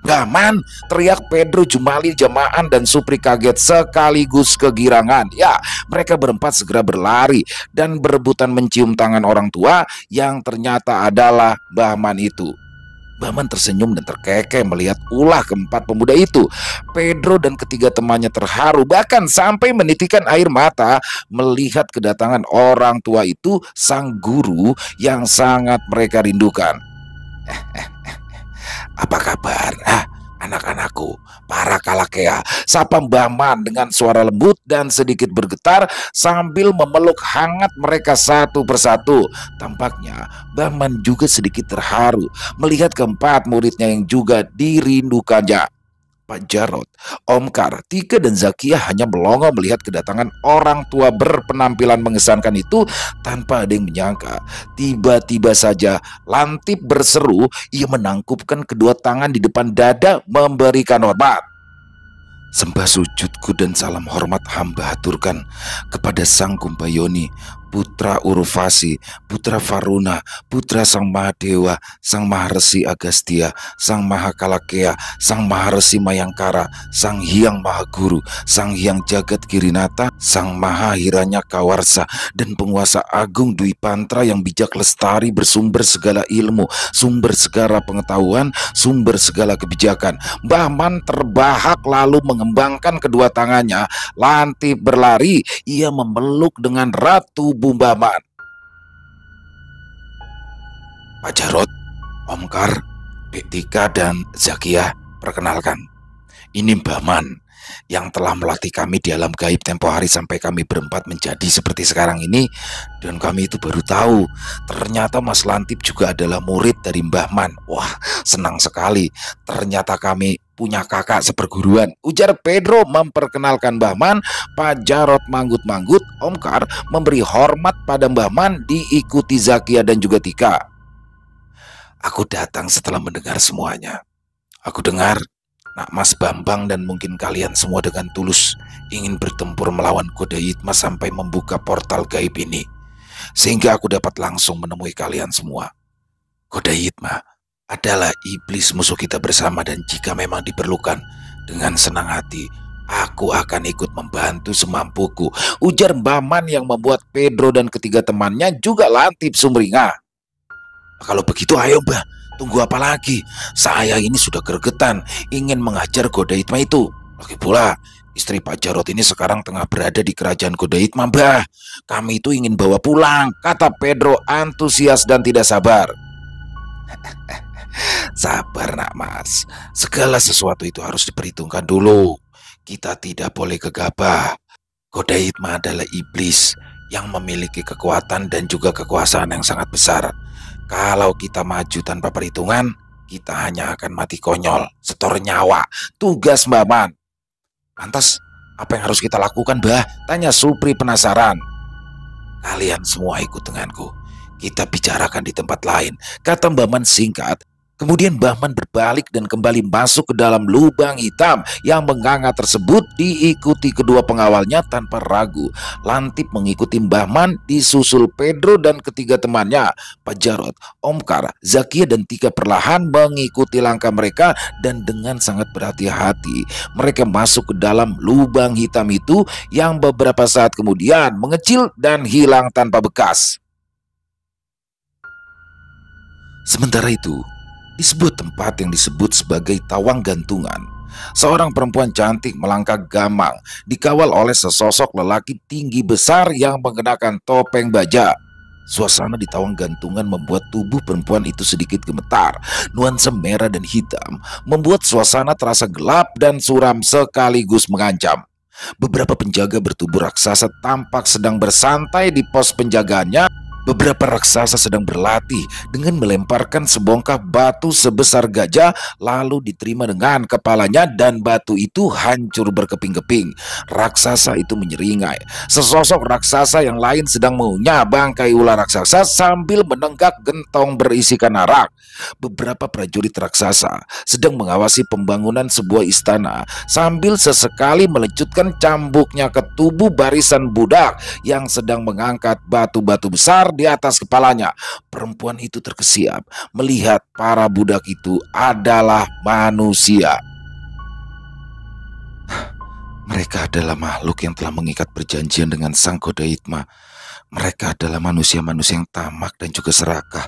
S1: "Gaman!" teriak Pedro, Jumali, Jamaan, dan Supri kaget sekaligus kegirangan. Ya, mereka berempat segera berlari dan berebutan mencium tangan orang tua yang ternyata adalah Bahman itu. Bahman tersenyum dan terkekeh melihat ulah keempat pemuda itu. Pedro dan ketiga temannya terharu, bahkan sampai menitikkan air mata melihat kedatangan orang tua itu, sang guru yang sangat mereka rindukan. "Apa kabar, anak-anakku, para Kalakea?" sapa Bahman dengan suara lembut dan sedikit bergetar sambil memeluk hangat mereka satu persatu. Tampaknya Bahman juga sedikit terharu melihat keempat muridnya yang juga dirindukannya. Pak Jarot, Omkar, Tika, dan Zakia hanya melongo melihat kedatangan orang tua berpenampilan mengesankan itu tanpa ada yang menyangka. Tiba-tiba saja Lantip berseru. Ia menangkupkan kedua tangan di depan dada memberikan hormat. "Sembah sujudku dan salam hormat hamba haturkan kepada Sang Kumpayoni, putra Urvasi, putra Varuna, putra Sang Mahadewa, Sang Maharesi Agastya, Sang Mahakalakea, Sang Maharesi Mayangkara, Sang Hyang Mahaguru, Sang Hyang Jagat Girinata, Sang Mahahiranya Kawarsa, dan penguasa agung Dwi Pantra yang bijak lestari, bersumber segala ilmu, sumber segala pengetahuan, sumber segala kebijakan." Bahman terbahak lalu mengembangkan kedua tangannya. Lantip berlari. Ia memeluk dengan erat tubuh Bahman. "Pak Jarot, Omkar, Dek Tika, dan Zakia, perkenalkan. Ini Bahman yang telah melatih kami di alam gaib tempo hari sampai kami berempat menjadi seperti sekarang ini. Dan kami itu baru tahu ternyata Mas Lantip juga adalah murid dari Bahman. Wah, senang sekali. Ternyata kami punya kakak seperguruan," ujar Pedro memperkenalkan Bahman. Pak Jarot manggut-manggut. Omkar memberi hormat pada Bahman diikuti Zakia dan juga Tika. "Aku datang setelah mendengar semuanya. Aku dengar Nak Mas Bambang dan mungkin kalian semua dengan tulus ingin bertempur melawan Goda Yitma sampai membuka portal gaib ini, sehingga aku dapat langsung menemui kalian semua. Goda Yitma adalah iblis musuh kita bersama, dan jika memang diperlukan, dengan senang hati aku akan ikut membantu semampuku," ujar Bahman yang membuat Pedro dan ketiga temannya juga Lantip sumringah. "Kalau begitu ayo Mbah, tunggu apa lagi? Saya ini sudah gregetan ingin menghajar Goda Yitma itu. Lagi pula Istri Pak Jarot ini sekarang tengah berada di kerajaan Godaitma, Mbah. Kami itu ingin bawa pulang, kata Pedro antusias dan tidak sabar. Sabar nak mas, segala sesuatu itu harus diperhitungkan dulu. Kita tidak boleh gegabah. Godaitma adalah iblis yang memiliki kekuatan dan juga kekuasaan yang sangat besar. Kalau kita maju tanpa perhitungan, kita hanya akan mati konyol, setor nyawa. Tugas Mbak Man. Lantas, apa yang harus kita lakukan, Mbah? Tanya Supri penasaran. Kalian semua ikut denganku. Kita bicarakan di tempat lain, kata Mbah Man singkat. Kemudian Mbah Man berbalik dan kembali masuk ke dalam lubang hitam yang menganga tersebut, diikuti kedua pengawalnya tanpa ragu. Lantip mengikuti Mbah Man, disusul Pedro dan ketiga temannya, Pak Jarot, Omkar, Zakia dan Tika perlahan mengikuti langkah mereka dan dengan sangat berhati-hati mereka masuk ke dalam lubang hitam itu yang beberapa saat kemudian mengecil dan hilang tanpa bekas. Sementara itu, di sebuah tempat yang disebut sebagai Tawang Gantungan, seorang perempuan cantik melangkah gamang dikawal oleh sesosok lelaki tinggi besar yang mengenakan topeng baja. Suasana di Tawang Gantungan membuat tubuh perempuan itu sedikit gemetar. Nuansa merah dan hitam membuat suasana terasa gelap dan suram sekaligus mengancam. Beberapa penjaga bertubuh raksasa tampak sedang bersantai di pos penjagaannya. Beberapa raksasa sedang berlatih dengan melemparkan sebongkah batu sebesar gajah, lalu diterima dengan kepalanya dan batu itu hancur berkeping-keping. Raksasa itu menyeringai. Sesosok raksasa yang lain sedang mengunyah bangkai ular raksasa sambil menenggak gentong berisikan arak. Beberapa prajurit raksasa sedang mengawasi pembangunan sebuah istana sambil sesekali melecutkan cambuknya ke tubuh barisan budak yang sedang mengangkat batu-batu besar di atas kepalanya. Perempuan itu terkesiap melihat para budak itu adalah manusia. Mereka adalah makhluk yang telah mengikat perjanjian dengan Sang Godaitma. Mereka adalah manusia-manusia yang tamak dan juga serakah.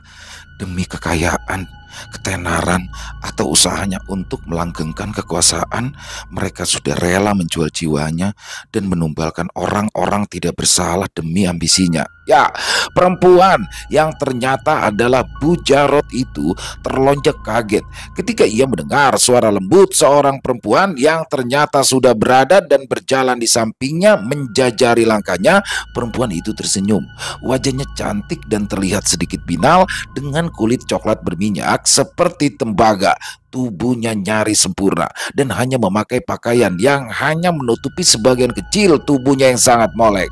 S1: Demi kekayaan, ketenaran, atau usahanya untuk melanggengkan kekuasaan, mereka sudah rela menjual jiwanya dan menumbalkan orang-orang tidak bersalah demi ambisinya. Ya, perempuan yang ternyata adalah Bu Jarot itu terlonjak kaget ketika ia mendengar suara lembut seorang perempuan yang ternyata sudah berada dan berjalan di sampingnya menjajari langkahnya. Perempuan itu tersenyum. Wajahnya cantik dan terlihat sedikit binal dengan kulit coklat berminyak seperti tembaga. Tubuhnya nyaris sempurna dan hanya memakai pakaian yang hanya menutupi sebagian kecil tubuhnya yang sangat molek.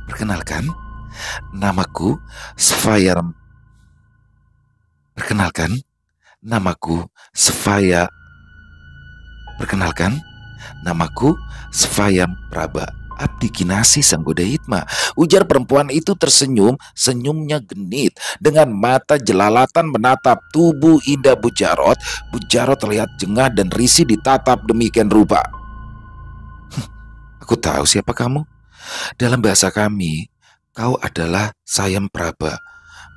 S1: Perkenalkan, namaku Sfaya. Perkenalkan, namaku Sfaya. Perkenalkan, namaku Sfaya Praba, abdi kinasi Sang Godaitma, ujar perempuan itu tersenyum, senyumnya genit. Dengan mata jelalatan menatap tubuh indah Bu Jarot. Bu Jarot terlihat jengah dan risih ditatap demikian rupa. Aku tahu siapa kamu. Dalam bahasa kami, kau adalah Sayam Praba,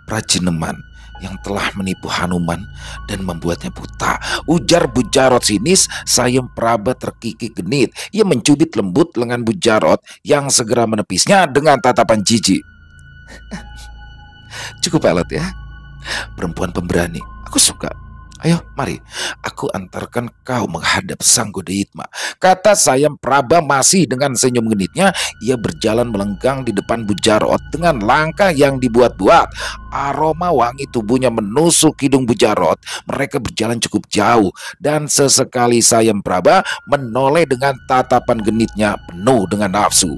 S1: prajineman yang telah menipu Hanuman dan membuatnya buta, ujar Bu Jarot sinis. Sayam Praba terkikik genit. Ia mencubit lembut lengan Bu Jarot yang segera menepisnya dengan tatapan jijik. Cukup elot ya, perempuan pemberani. Aku suka. Ayo, mari, aku antarkan kau menghadap Sang Godaitma, kata Sayam Praba masih dengan senyum genitnya. Ia berjalan melenggang di depan Bu Jarot dengan langkah yang dibuat-buat. Aroma wangi tubuhnya menusuk hidung Bu Jarot. Mereka berjalan cukup jauh dan sesekali Sayam Praba menoleh dengan tatapan genitnya penuh dengan nafsu.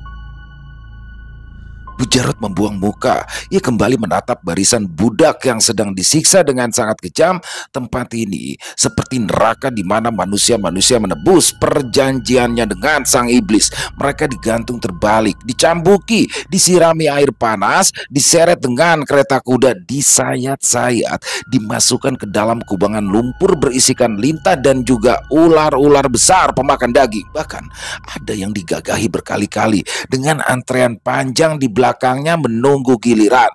S1: Bu Jarot membuang muka. Ia kembali menatap barisan budak yang sedang disiksa dengan sangat kejam. Tempat ini seperti neraka di mana manusia-manusia menebus perjanjiannya dengan sang iblis. Mereka digantung terbalik, dicambuki, disirami air panas, diseret dengan kereta kuda, disayat-sayat, dimasukkan ke dalam kubangan lumpur berisikan lintah dan juga ular-ular besar pemakan daging. Bahkan ada yang digagahi berkali-kali dengan antrean panjang di belakangnya menunggu giliran.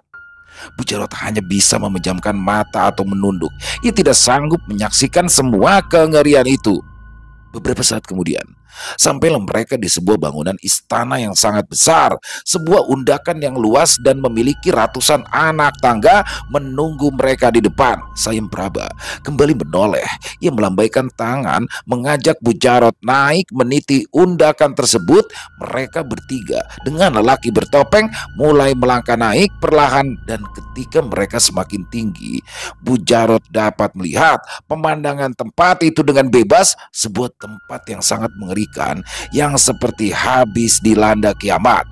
S1: Bu Jarot hanya bisa memejamkan mata atau menunduk. Ia tidak sanggup menyaksikan semua kengerian itu. Beberapa saat kemudian, Sampailah mereka di sebuah bangunan istana yang sangat besar, sebuah undakan yang luas dan memiliki ratusan anak tangga menunggu mereka di depan. Sayempraba kembali menoleh. Ia melambaikan tangan mengajak Bu Jarod naik meniti undakan tersebut. Mereka bertiga dengan lelaki bertopeng mulai melangkah naik perlahan, dan ketika mereka semakin tinggi, Bu Jarod dapat melihat pemandangan tempat itu dengan bebas, sebuah tempat yang sangat mengerikan yang seperti habis dilanda kiamat.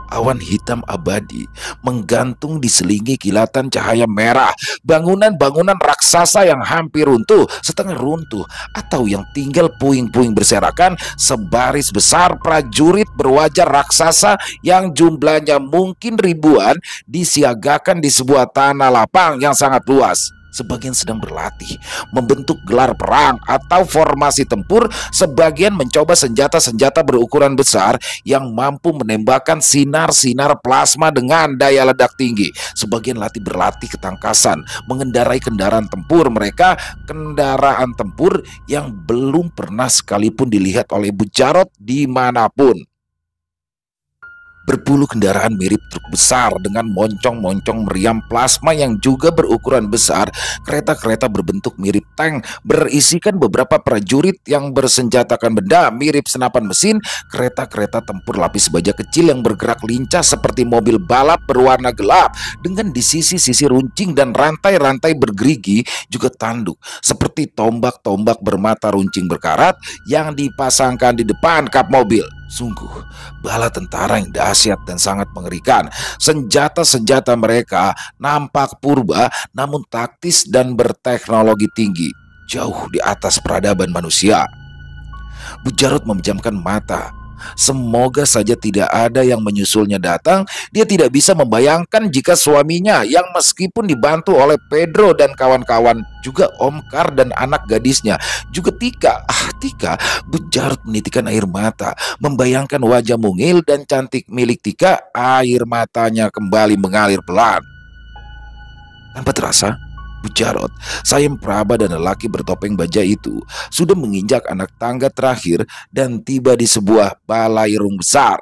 S1: Awan hitam abadi menggantung diselingi kilatan cahaya merah. Bangunan-bangunan raksasa yang hampir runtuh, setengah runtuh, atau yang tinggal puing-puing berserakan. Sebaris besar prajurit berwajah raksasa yang jumlahnya mungkin ribuan disiagakan di sebuah tanah lapang yang sangat luas. Sebagian sedang berlatih membentuk gelar perang atau formasi tempur, sebagian mencoba senjata-senjata berukuran besar yang mampu menembakkan sinar-sinar plasma dengan daya ledak tinggi. Sebagian berlatih ketangkasan mengendarai kendaraan tempur mereka, kendaraan tempur yang belum pernah sekalipun dilihat oleh Bu Jarod dimanapun. Berpuluh kendaraan mirip truk besar dengan moncong-moncong meriam plasma yang juga berukuran besar, kereta-kereta berbentuk mirip tank berisikan beberapa prajurit yang bersenjatakan benda mirip senapan mesin, kereta-kereta tempur lapis baja kecil yang bergerak lincah seperti mobil balap berwarna gelap dengan di sisi-sisi runcing dan rantai-rantai bergerigi juga tanduk seperti tombak-tombak bermata runcing berkarat yang dipasangkan di depan kap mobil. Sungguh bala tentara yang dahsyat dan sangat mengerikan. Senjata-senjata mereka nampak purba namun taktis dan berteknologi tinggi, jauh di atas peradaban manusia. Bu Jarod memejamkan mata. Semoga saja tidak ada yang menyusulnya datang. Dia tidak bisa membayangkan jika suaminya yang meskipun dibantu oleh Pedro dan kawan-kawan, juga Om Kar dan anak gadisnya, juga Tika. Tika, Bu Jarod menitikkan air mata. Membayangkan wajah mungil dan cantik milik Tika, air matanya kembali mengalir pelan. Tanpa terasa, Bu Jarod, Sayempraba dan lelaki bertopeng baja itu sudah menginjak anak tangga terakhir dan tiba di sebuah balairung besar.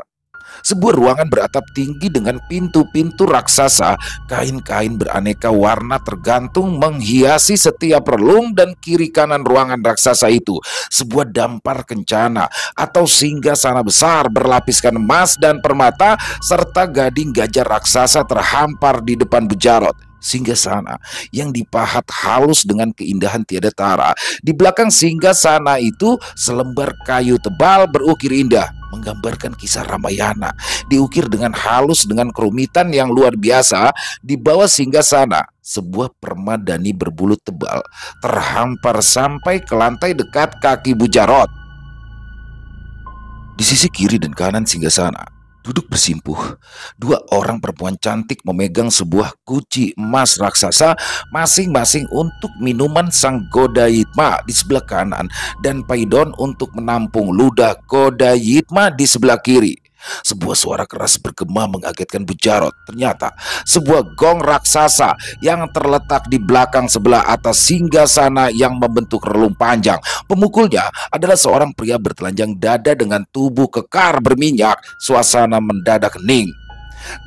S1: Sebuah ruangan beratap tinggi dengan pintu-pintu raksasa. Kain-kain beraneka warna tergantung menghiasi setiap relung dan kiri kanan ruangan raksasa itu. Sebuah dampar kencana atau singgasana besar berlapiskan emas dan permata serta gading gajah raksasa terhampar di depan Bu Jarod. Singgasana yang dipahat halus dengan keindahan tiada tara. Di belakang singgasana itu selembar kayu tebal berukir indah menggambarkan kisah Ramayana, diukir dengan halus dengan kerumitan yang luar biasa. Di bawah singgasana sebuah permadani berbulu tebal terhampar sampai ke lantai dekat kaki Bu Jarod. Di sisi kiri dan kanan singgasana duduk bersimpuh dua orang perempuan cantik memegang sebuah guci emas raksasa masing-masing untuk minuman sang Godayitma di sebelah kanan dan paidon untuk menampung ludah Godayitma di sebelah kiri. Sebuah suara keras bergema mengagetkan Bu Jarod. Ternyata sebuah gong raksasa yang terletak di belakang sebelah atas singgasana yang membentuk relung panjang. Pemukulnya adalah seorang pria bertelanjang dada dengan tubuh kekar berminyak. Suasana mendadak hening.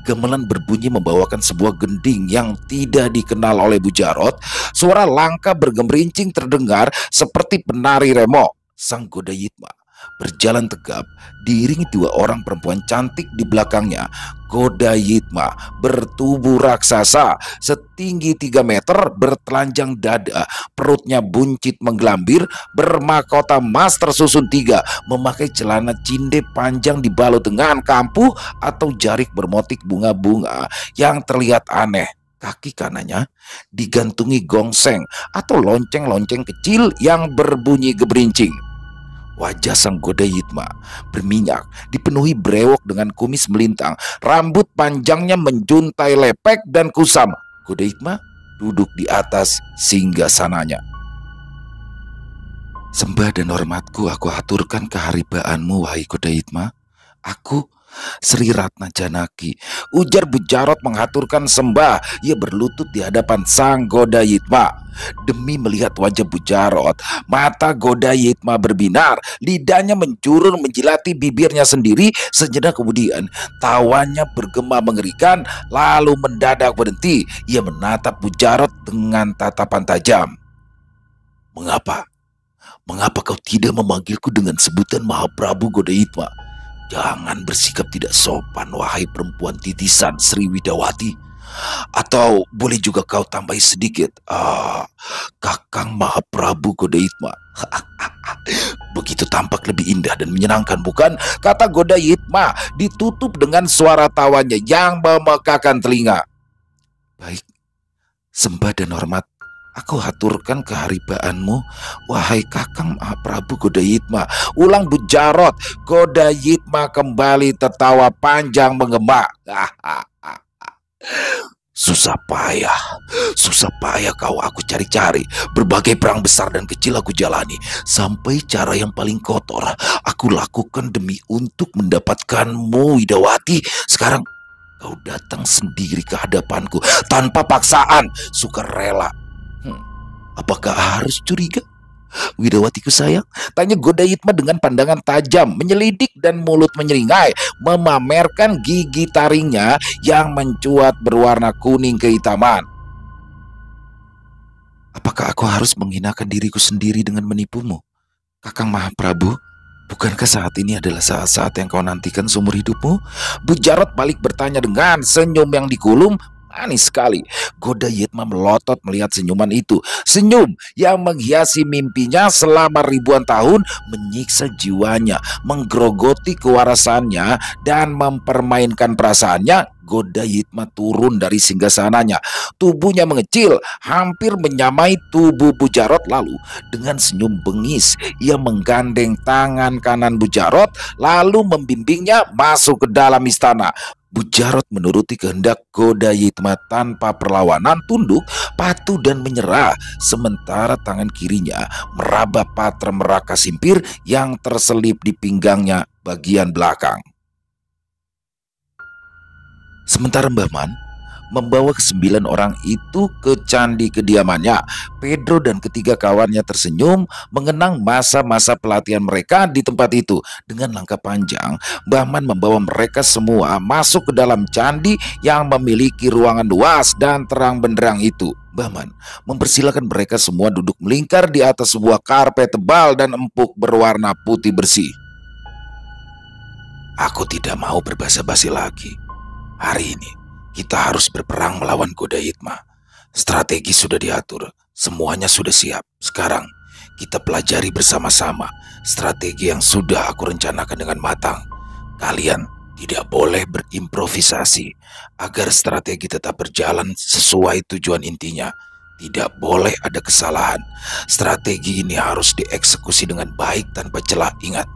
S1: Gamelan berbunyi membawakan sebuah gending yang tidak dikenal oleh Bu Jarod. Suara langka bergemerincing terdengar seperti penari remo. Sang Godayitma berjalan tegap diiringi dua orang perempuan cantik di belakangnya. Godayitma bertubuh raksasa setinggi 3 meter, bertelanjang dada, perutnya buncit menggelambir, bermahkota emas tersusun 3, memakai celana cinde panjang dibalut dengan kampuh atau jarik bermotif bunga-bunga yang terlihat aneh. Kaki kanannya digantungi gongseng atau lonceng-lonceng kecil yang berbunyi geberincing. Wajah sang Godayitma berminyak, dipenuhi brewok dengan kumis melintang, rambut panjangnya menjuntai lepek dan kusam. Godayitma duduk di atas singgasananya. Sembah dan hormatku aku aturkan keharibaanmu, wahai Godayitma. Aku Sri Ratna Janaki, ujar Bujarot menghaturkan sembah. Ia berlutut di hadapan sang Godayitma. Demi melihat wajah Bujarot, mata Godayitma berbinar, lidahnya mencurur menjilati bibirnya sendiri. Sejenak kemudian tawanya bergema mengerikan, lalu mendadak berhenti. Ia menatap Bujarot dengan tatapan tajam. Mengapa? Mengapa kau tidak memanggilku dengan sebutan Mahaprabu Godayitma? Jangan bersikap tidak sopan, wahai perempuan titisan Sri Widawati. Atau boleh juga kau tambahi sedikit, Kakang Mahaprabu Godayitma. Begitu tampak lebih indah dan menyenangkan, bukan? Kata Godayitma ditutup dengan suara tawanya yang memekakan telinga. Baik, sembah dan hormat aku haturkan keharibaanmu, wahai Kakang Mahaprabu Godayitma. Ulang Bujarot. Godayitma kembali tertawa panjang menggema. Susah payah kau aku cari-cari. Berbagai perang besar dan kecil aku jalani. Sampai cara yang paling kotor aku lakukan demi untuk mendapatkanmu, Widawati. Sekarang kau datang sendiri ke hadapanku tanpa paksaan, sukarela. Apakah harus curiga? Widawatiku sayang, tanya Godayitma dengan pandangan tajam, menyelidik dan mulut menyeringai, memamerkan gigi taringnya yang mencuat berwarna kuning kehitaman. Apakah aku harus menghinakan diriku sendiri dengan menipumu, Kakang Mahaprabu? Bukankah saat ini adalah saat-saat yang kau nantikan seumur hidupmu? Bujarot balik bertanya dengan senyum yang dikulum. Manis sekali. Godayitma melotot melihat senyuman itu. Senyum yang menghiasi mimpinya selama ribuan tahun, menyiksa jiwanya, menggerogoti kewarasannya, dan mempermainkan perasaannya. Godayitma turun dari singgasananya. Tubuhnya mengecil, hampir menyamai tubuh Bujarot. Lalu dengan senyum bengis, ia menggandeng tangan kanan Bujarot, lalu membimbingnya masuk ke dalam istana. Bujarot menuruti kehendak Godayitma tanpa perlawanan, tunduk, patuh dan menyerah. Sementara tangan kirinya meraba patra meraka simpir yang terselip di pinggangnya bagian belakang. Sementara Mbah Man membawa ke-9 orang itu ke candi kediamannya, Pedro dan ketiga kawannya tersenyum mengenang masa-masa pelatihan mereka di tempat itu. Dengan langkah panjang, Mbah Man membawa mereka semua masuk ke dalam candi yang memiliki ruangan luas dan terang benderang itu. Mbah Man mempersilahkan mereka semua duduk melingkar di atas sebuah karpet tebal dan empuk berwarna putih bersih. Aku tidak mau berbasa-basi lagi. Hari ini kita harus berperang melawan Godayitma. Strategi sudah diatur, semuanya sudah siap. Sekarang kita pelajari bersama-sama strategi yang sudah aku rencanakan dengan matang. Kalian tidak boleh berimprovisasi agar strategi tetap berjalan sesuai tujuan intinya. Tidak boleh ada kesalahan. Strategi ini harus dieksekusi dengan baik tanpa celah. Ingat,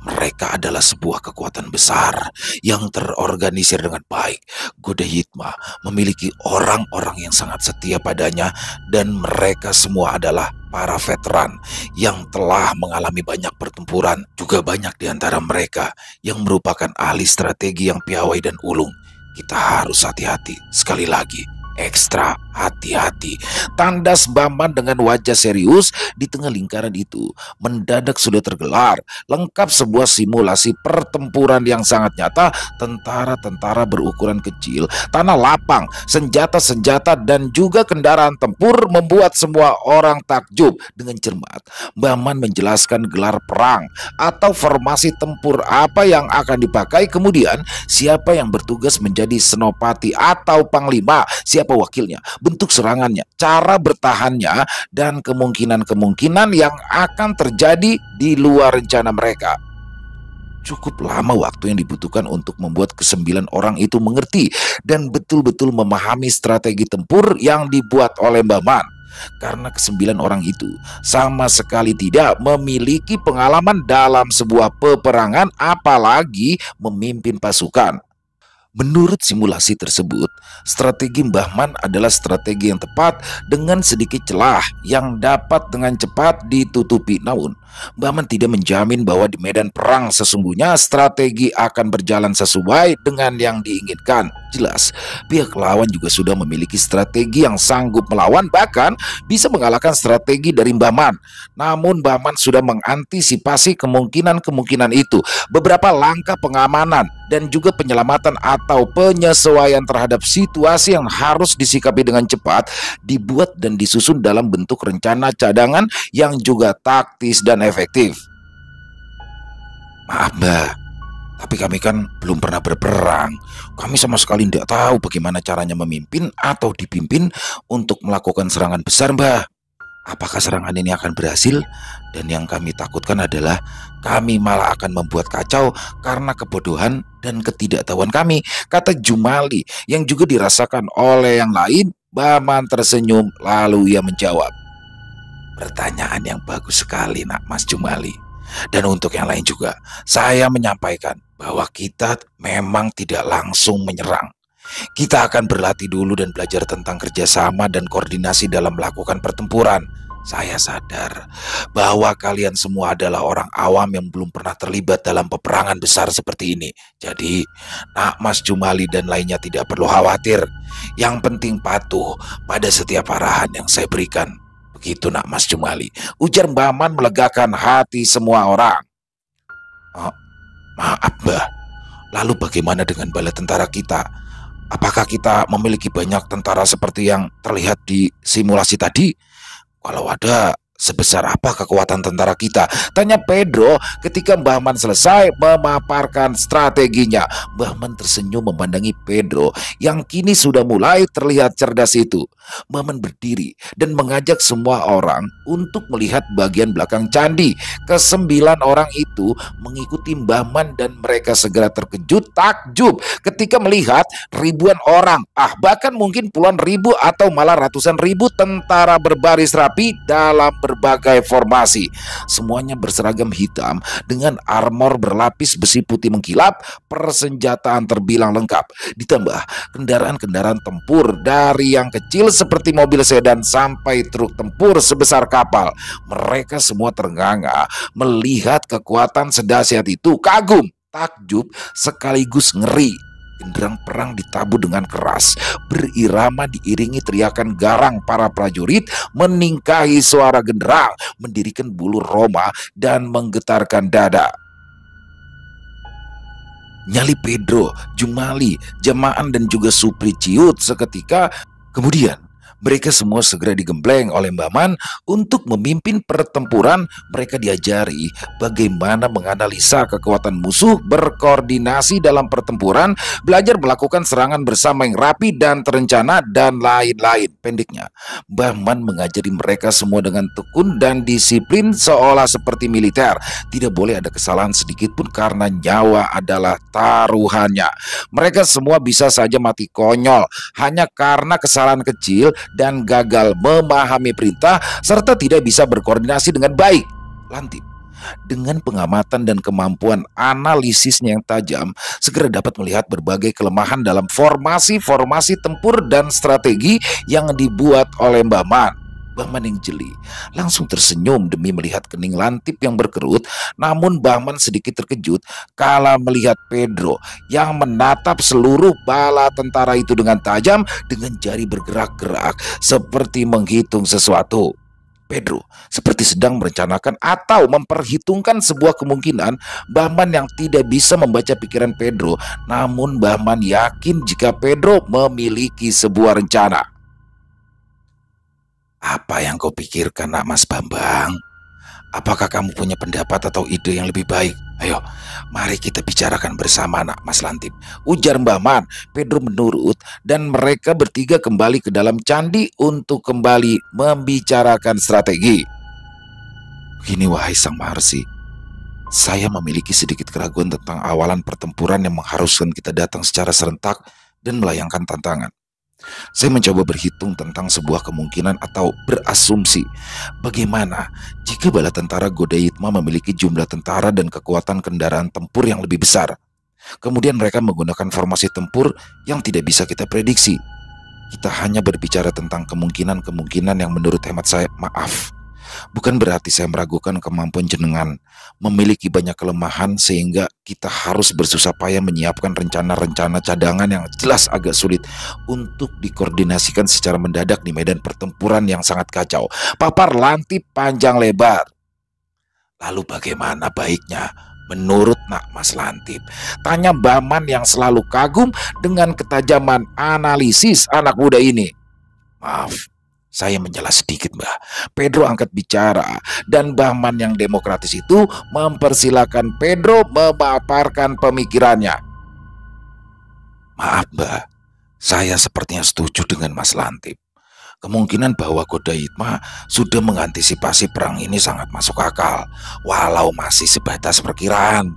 S1: mereka adalah sebuah kekuatan besar yang terorganisir dengan baik. Godayitma memiliki orang-orang yang sangat setia padanya, dan mereka semua adalah para veteran yang telah mengalami banyak pertempuran. Juga banyak di antara mereka yang merupakan ahli strategi yang piawai dan ulung. Kita harus hati-hati. Sekali lagi, ekstra hati-hati. Tandas Mbah Man dengan wajah serius. Di tengah lingkaran itu mendadak sudah tergelar lengkap sebuah simulasi pertempuran yang sangat nyata. Tentara-tentara berukuran kecil, tanah lapang, senjata-senjata dan juga kendaraan tempur membuat semua orang takjub. Dengan cermat Mbah Man menjelaskan gelar perang atau formasi tempur apa yang akan dipakai, kemudian siapa yang bertugas menjadi senopati atau panglima, siapa wakilnya, bentuk serangannya, cara bertahannya, dan kemungkinan-kemungkinan yang akan terjadi di luar rencana mereka. Cukup lama waktu yang dibutuhkan untuk membuat ke-9 orang itu mengerti dan betul-betul memahami strategi tempur yang dibuat oleh Mbah Man. Karena ke-9 orang itu sama sekali tidak memiliki pengalaman dalam sebuah peperangan, apalagi memimpin pasukan. Menurut simulasi tersebut, strategi Mbah Man adalah strategi yang tepat dengan sedikit celah yang dapat dengan cepat ditutupi. Namun, Mbah Man tidak menjamin bahwa di medan perang sesungguhnya strategi akan berjalan sesuai dengan yang diinginkan. Jelas, pihak lawan juga sudah memiliki strategi yang sanggup melawan, bahkan bisa mengalahkan strategi dari Mbah Man. Namun, Mbah Man sudah mengantisipasi kemungkinan-kemungkinan itu. Beberapa langkah pengamanan dan juga penyelamatan atau penyesuaian terhadap situasi yang harus disikapi dengan cepat dibuat dan disusun dalam bentuk rencana cadangan yang juga taktis dan efektif. Maaf Mbak, tapi kami kan belum pernah berperang. Kami sama sekali tidak tahu bagaimana caranya memimpin atau dipimpin untuk melakukan serangan besar Mbak. Apakah serangan ini akan berhasil? Dan yang kami takutkan adalah kami malah akan membuat kacau karena kebodohan dan ketidaktahuan kami, kata Jumali yang juga dirasakan oleh yang lain. Baman tersenyum lalu ia menjawab, pertanyaan yang bagus sekali nak Mas Jumali. Dan untuk yang lain juga, saya menyampaikan bahwa kita memang tidak langsung menyerang. Kita akan berlatih dulu dan belajar tentang kerjasama dan koordinasi dalam melakukan pertempuran. Saya sadar bahwa kalian semua adalah orang awam yang belum pernah terlibat dalam peperangan besar seperti ini. Jadi, Nak Mas Jumali dan lainnya tidak perlu khawatir. Yang penting patuh pada setiap arahan yang saya berikan. Begitu Nak Mas Jumali, ujar Mbah Man melegakan hati semua orang. Oh, maaf Mbah, lalu bagaimana dengan bala tentara kita? Apakah kita memiliki banyak tentara seperti yang terlihat di simulasi tadi? Kalau ada, sebesar apa kekuatan tentara kita? Tanya Pedro ketika Mbah Man selesai memaparkan strateginya. Mbah Man tersenyum memandangi Pedro yang kini sudah mulai terlihat cerdas itu. Mbah Man berdiri dan mengajak semua orang untuk melihat bagian belakang candi. Kesembilan orang itu mengikuti Mbah Man dan mereka segera terkejut takjub ketika melihat ribuan orang, bahkan mungkin puluhan ribu atau malah ratusan ribu tentara berbaris rapi dalam berbagai formasi. Semuanya berseragam hitam dengan armor berlapis besi putih mengkilap, persenjataan terbilang lengkap. Ditambah kendaraan-kendaraan tempur dari yang kecil seperti mobil sedan sampai truk tempur sebesar kapal. Mereka semua ternganga melihat kekuatan sedahsyat itu, kagum, takjub, sekaligus ngeri. Genderang perang ditabuh dengan keras, berirama diiringi teriakan garang para prajurit, meningkahi suara genderang, mendirikan bulu roma dan menggetarkan dada. Nyali Pedro, Jumali, Jamaan dan juga Supri ciut seketika. Kemudian mereka semua segera digembleng oleh Mbah Man untuk memimpin pertempuran. Mereka diajari bagaimana menganalisa kekuatan musuh, berkoordinasi dalam pertempuran, belajar melakukan serangan bersama yang rapi dan terencana, dan lain-lain. Pendeknya, Mbah Man mengajari mereka semua dengan tekun dan disiplin seolah seperti militer. Tidak boleh ada kesalahan sedikit pun karena nyawa adalah taruhannya. Mereka semua bisa saja mati konyol hanya karena kesalahan kecil dan gagal memahami perintah serta tidak bisa berkoordinasi dengan baik. Lantip, dengan pengamatan dan kemampuan analisisnya yang tajam, segera dapat melihat berbagai kelemahan dalam formasi-formasi tempur dan strategi yang dibuat oleh Mbah Man. Mbah Man yang jeli langsung tersenyum demi melihat kening Lantip yang berkerut. Namun Mbah Man sedikit terkejut kala melihat Pedro yang menatap seluruh bala tentara itu dengan tajam, dengan jari bergerak-gerak seperti menghitung sesuatu. Pedro seperti sedang merencanakan atau memperhitungkan sebuah kemungkinan. Mbah Man yang tidak bisa membaca pikiran Pedro, namun Mbah Man yakin jika Pedro memiliki sebuah rencana. Apa yang kau pikirkan, Nak Mas Bambang? Apakah kamu punya pendapat atau ide yang lebih baik? Ayo, mari kita bicarakan bersama, Nak Mas Lantip, ujar Mbah Man. Pedro menurut dan mereka bertiga kembali ke dalam candi untuk kembali membicarakan strategi. Begini wahai Sang Maharsi, saya memiliki sedikit keraguan tentang awalan pertempuran yang mengharuskan kita datang secara serentak dan melayangkan tantangan. Saya mencoba berhitung tentang sebuah kemungkinan atau berasumsi bagaimana jika bala tentara Godaitma memiliki jumlah tentara dan kekuatan kendaraan tempur yang lebih besar. Kemudian mereka menggunakan formasi tempur yang tidak bisa kita prediksi. Kita hanya berbicara tentang kemungkinan-kemungkinan yang menurut hemat saya, maaf, bukan berarti saya meragukan kemampuan jenengan. Memiliki banyak kelemahan sehingga kita harus bersusah payah menyiapkan rencana-rencana cadangan yang jelas agak sulit untuk dikoordinasikan secara mendadak di medan pertempuran yang sangat kacau. Papar Lantip panjang lebar. Lalu bagaimana baiknya menurut Nak Mas Lantip? Tanya Baman yang selalu kagum dengan ketajaman analisis anak muda ini. Maaf, saya menjela sedikit, Mbah. Pedro angkat bicara dan Bahman yang demokratis itu mempersilahkan Pedro memaparkan pemikirannya. Maaf, Mbah. Saya sepertinya setuju dengan Mas Lantip. Kemungkinan bahwa Godaitma sudah mengantisipasi perang ini sangat masuk akal, walau masih sebatas perkiraan.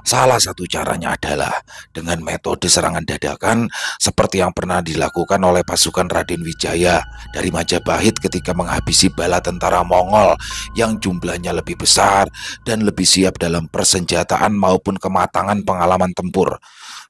S1: Salah satu caranya adalah dengan metode serangan dadakan seperti yang pernah dilakukan oleh pasukan Raden Wijaya dari Majapahit ketika menghabisi bala tentara Mongol yang jumlahnya lebih besar dan lebih siap dalam persenjataan maupun kematangan pengalaman tempur.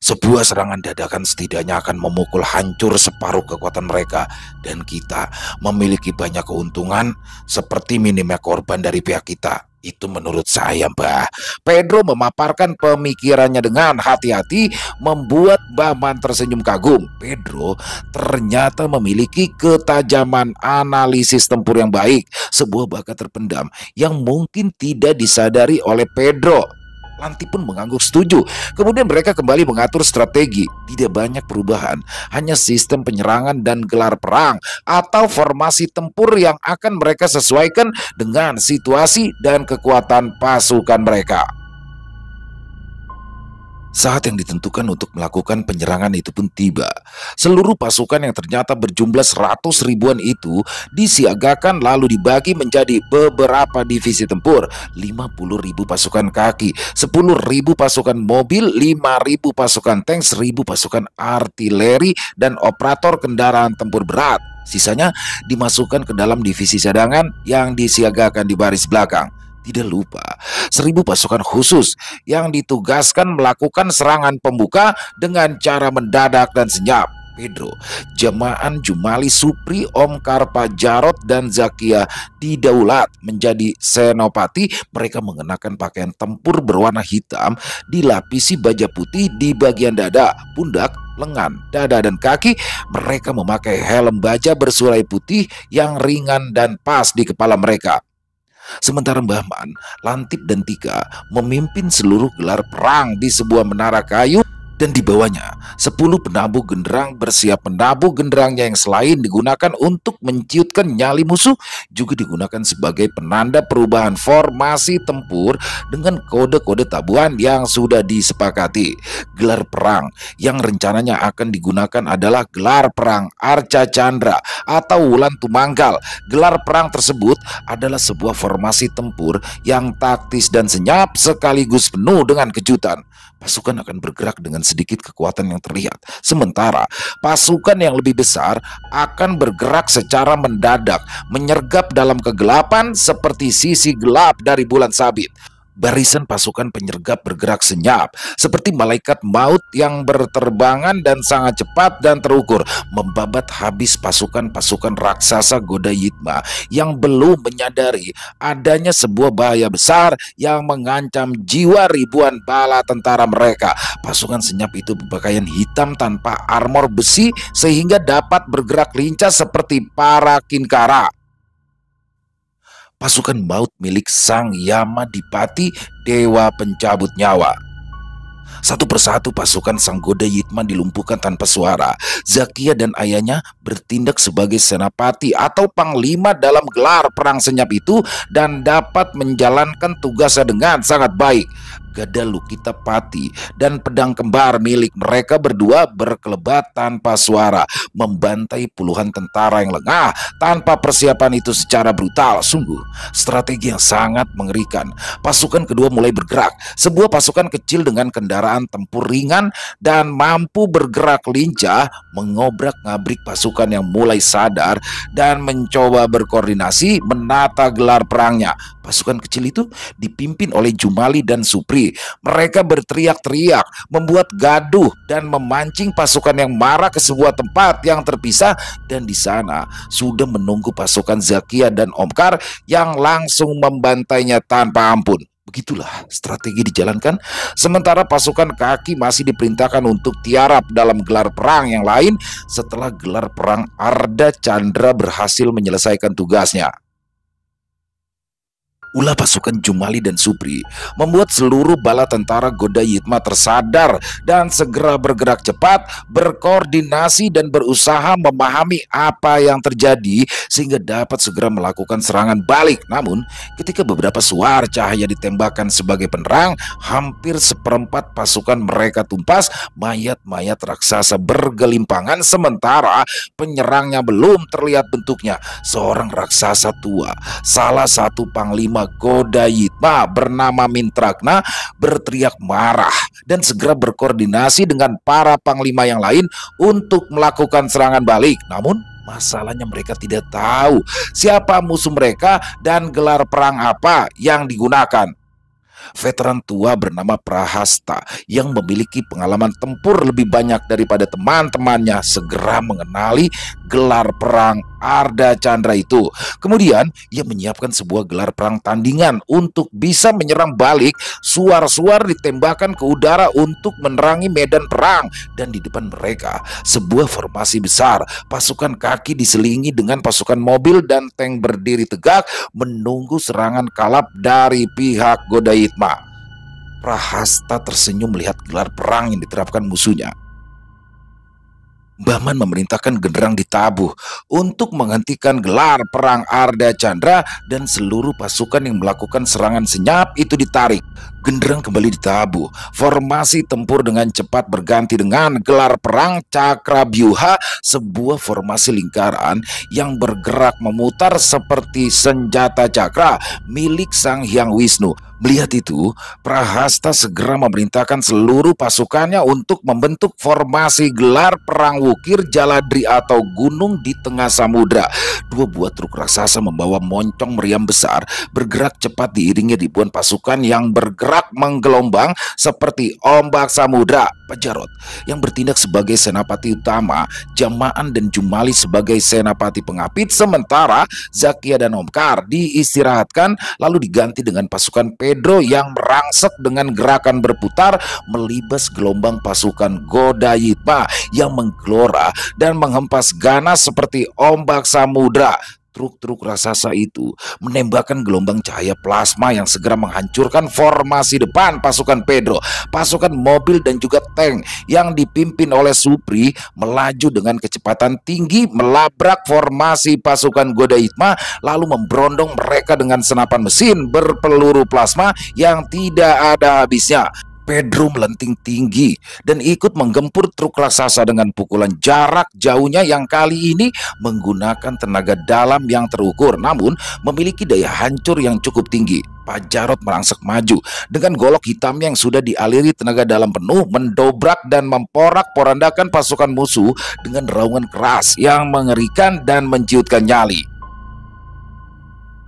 S1: Sebuah serangan dadakan setidaknya akan memukul hancur separuh kekuatan mereka, dan kita memiliki banyak keuntungan seperti minimnya korban dari pihak kita. Itu menurut saya, Mbah. Pedro memaparkan pemikirannya dengan hati-hati, membuat Bahman tersenyum kagum. Pedro ternyata memiliki ketajaman analisis tempur yang baik, sebuah bakat terpendam yang mungkin tidak disadari oleh Pedro. Lantip pun mengangguk setuju. Kemudian mereka kembali mengatur strategi. Tidak banyak perubahan, hanya sistem penyerangan dan gelar perang atau formasi tempur yang akan mereka sesuaikan dengan situasi dan kekuatan pasukan mereka. Saat yang ditentukan untuk melakukan penyerangan itu pun tiba. Seluruh pasukan yang ternyata berjumlah 100 ribuan itu disiagakan lalu dibagi menjadi beberapa divisi tempur. 50.000 pasukan kaki, 10.000 pasukan mobil, 5.000 pasukan tank, 1.000 pasukan artileri dan operator kendaraan tempur berat. Sisanya dimasukkan ke dalam divisi cadangan yang disiagakan di baris belakang. Tidak lupa 1.000 pasukan khusus yang ditugaskan melakukan serangan pembuka dengan cara mendadak dan senyap. Pedro, Jamaan Jumali Supri, Om Karpa Jarot dan Zakia didaulat menjadi senopati. Mereka mengenakan pakaian tempur berwarna hitam, dilapisi baja putih di bagian dada, pundak, lengan, dada dan kaki. Mereka memakai helm baja bersurai putih yang ringan dan pas di kepala mereka. Sementara Bahman, Lantip dan Tika memimpin seluruh gelar perang di sebuah menara kayu, dan di bawahnya 10 penabuh genderang bersiap menabuh genderangnya yang selain digunakan untuk menciutkan nyali musuh, juga digunakan sebagai penanda perubahan formasi tempur dengan kode-kode tabuhan yang sudah disepakati. Gelar perang yang rencananya akan digunakan adalah gelar perang Arca Chandra atau Wulan Tumanggal. Gelar perang tersebut adalah sebuah formasi tempur yang taktis dan senyap sekaligus penuh dengan kejutan. Pasukan akan bergerak dengan sedikit kekuatan yang terlihat, sementara pasukan yang lebih besar akan bergerak secara mendadak, menyergap dalam kegelapan seperti sisi gelap dari bulan sabit. Barisan pasukan penyergap bergerak senyap seperti malaikat maut yang berterbangan dan sangat cepat dan terukur, membabat habis pasukan-pasukan raksasa Godayitma yang belum menyadari adanya sebuah bahaya besar yang mengancam jiwa ribuan bala tentara mereka. Pasukan senyap itu berpakaian hitam tanpa armor besi sehingga dapat bergerak lincah seperti para kinkara. Pasukan maut milik Sang Yamadipati, dewa pencabut nyawa. Satu persatu pasukan Sang Godayitma dilumpuhkan tanpa suara. Zakia dan ayahnya bertindak sebagai senapati atau panglima dalam gelar perang senyap itu dan dapat menjalankan tugasnya dengan sangat baik. Gada Lukita Pati dan pedang kembar milik mereka berdua berkelebat tanpa suara, membantai puluhan tentara yang lengah tanpa persiapan itu secara brutal. Sungguh strategi yang sangat mengerikan. Pasukan kedua mulai bergerak. Sebuah pasukan kecil dengan kendaraan kendaraan tempur ringan dan mampu bergerak lincah mengobrak-ngabrik pasukan yang mulai sadar dan mencoba berkoordinasi menata gelar perangnya. Pasukan kecil itu dipimpin oleh Jumali dan Supri. Mereka berteriak-teriak, membuat gaduh dan memancing pasukan yang marah ke sebuah tempat yang terpisah, dan di sana sudah menunggu pasukan Zakia dan Omkar yang langsung membantainya tanpa ampun. Begitulah strategi dijalankan, sementara pasukan kaki masih diperintahkan untuk tiarap dalam gelar perang yang lain setelah gelar perang Arda Chandra berhasil menyelesaikan tugasnya. Ulah pasukan Jumali dan Supri membuat seluruh bala tentara Godayitma tersadar dan segera bergerak cepat, berkoordinasi dan berusaha memahami apa yang terjadi sehingga dapat segera melakukan serangan balik. Namun, ketika beberapa suar cahaya ditembakkan sebagai penerang, hampir seperempat pasukan mereka tumpas, mayat-mayat raksasa bergelimpangan sementara penyerangnya belum terlihat bentuknya. Seorang raksasa tua, salah satu panglima Godayitma bernama Mintrakna, berteriak marah dan segera berkoordinasi dengan para panglima yang lain untuk melakukan serangan balik. Namun masalahnya mereka tidak tahu siapa musuh mereka dan gelar perang apa yang digunakan. Veteran tua bernama Prahasta yang memiliki pengalaman tempur lebih banyak daripada teman-temannya segera mengenali gelar perang Arda Chandra itu. Kemudian ia menyiapkan sebuah gelar perang tandingan untuk bisa menyerang balik. Suar-suar ditembakkan ke udara untuk menerangi medan perang, dan di depan mereka sebuah formasi besar. Pasukan kaki diselingi dengan pasukan mobil dan tank berdiri tegak menunggu serangan kalap dari pihak Godayitma. Prahasta tersenyum melihat gelar perang yang diterapkan musuhnya. Bahman memerintahkan genderang ditabuh untuk menghentikan gelar perang Arda Chandra, dan seluruh pasukan yang melakukan serangan senyap itu ditarik. Genderang kembali ditabuh. Formasi tempur dengan cepat berganti dengan gelar perang Cakrabyuha, sebuah formasi lingkaran yang bergerak memutar seperti senjata cakra milik Sang Hyang Wisnu. Melihat itu, Prahasta segera memerintahkan seluruh pasukannya untuk membentuk formasi gelar perang Wukir Jaladri atau gunung di tengah samudra. Dua buah truk raksasa membawa moncong meriam besar bergerak cepat diiringi ribuan pasukan yang bergerak menggelombang seperti ombak samudra. Pajarot yang bertindak sebagai senapati utama, Jamaan dan Jumali sebagai senapati pengapit, sementara Zakia dan Omkar diistirahatkan lalu diganti dengan pasukan Pedro yang merangsek dengan gerakan berputar melibas gelombang pasukan Godayitma yang menggelora dan menghempas ganas seperti ombak samudra. Truk-truk raksasa itu menembakkan gelombang cahaya plasma yang segera menghancurkan formasi depan pasukan Pedro. Pasukan mobil dan juga tank yang dipimpin oleh Supri melaju dengan kecepatan tinggi melabrak formasi pasukan Godayitma lalu memberondong mereka dengan senapan mesin berpeluru plasma yang tidak ada habisnya. Pedro melenting tinggi dan ikut menggempur truk raksasa dengan pukulan jarak jauhnya yang kali ini menggunakan tenaga dalam yang terukur namun memiliki daya hancur yang cukup tinggi. Pajarot merangsek maju dengan golok hitam yang sudah dialiri tenaga dalam penuh, mendobrak dan memporak-porandakan pasukan musuh dengan raungan keras yang mengerikan dan menciutkan nyali.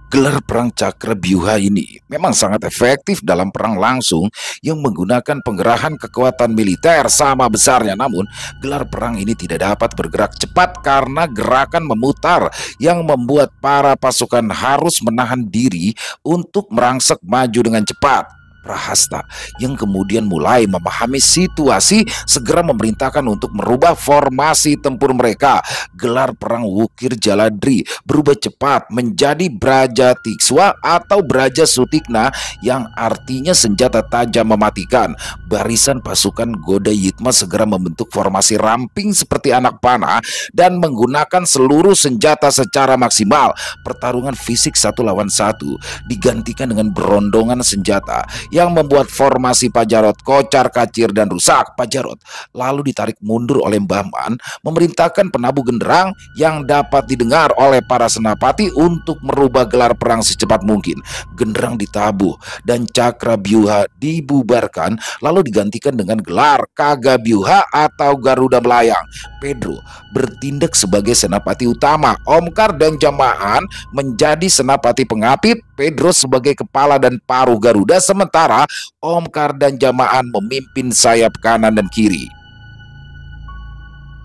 S1: Gelar perang Cakrabyuha ini memang sangat efektif dalam perang langsung yang menggunakan penggerahan kekuatan militer sama besarnya. Namun gelar perang ini tidak dapat bergerak cepat karena gerakan memutar yang membuat para pasukan harus menahan diri untuk merangsek maju dengan cepat. Prahasta yang kemudian mulai memahami situasi segera memerintahkan untuk merubah formasi tempur mereka. Gelar perang Wukir Jaladri berubah cepat menjadi Braja Tikswa atau Braja Sutikna yang artinya senjata tajam mematikan. Barisan pasukan Godayitma segera membentuk formasi ramping seperti anak panah dan menggunakan seluruh senjata secara maksimal. Pertarungan fisik satu lawan satu digantikan dengan berondongan senjata yang membuat formasi Pak Jarod kocar-kacir dan rusak. Pak Jarod lalu ditarik mundur oleh Mbah Man, memerintahkan penabuh genderang yang dapat didengar oleh para senapati untuk merubah gelar perang secepat mungkin. Genderang ditabuh dan Cakra Byuha dibubarkan, lalu digantikan dengan gelar Kaga Byuha atau Garuda Melayang. Pedro bertindak sebagai senapati utama, Omkar dan Jama'an menjadi senapati pengapit, Pedro sebagai kepala dan paruh Garuda, sementara Omkar dan Jama'an memimpin sayap kanan dan kiri.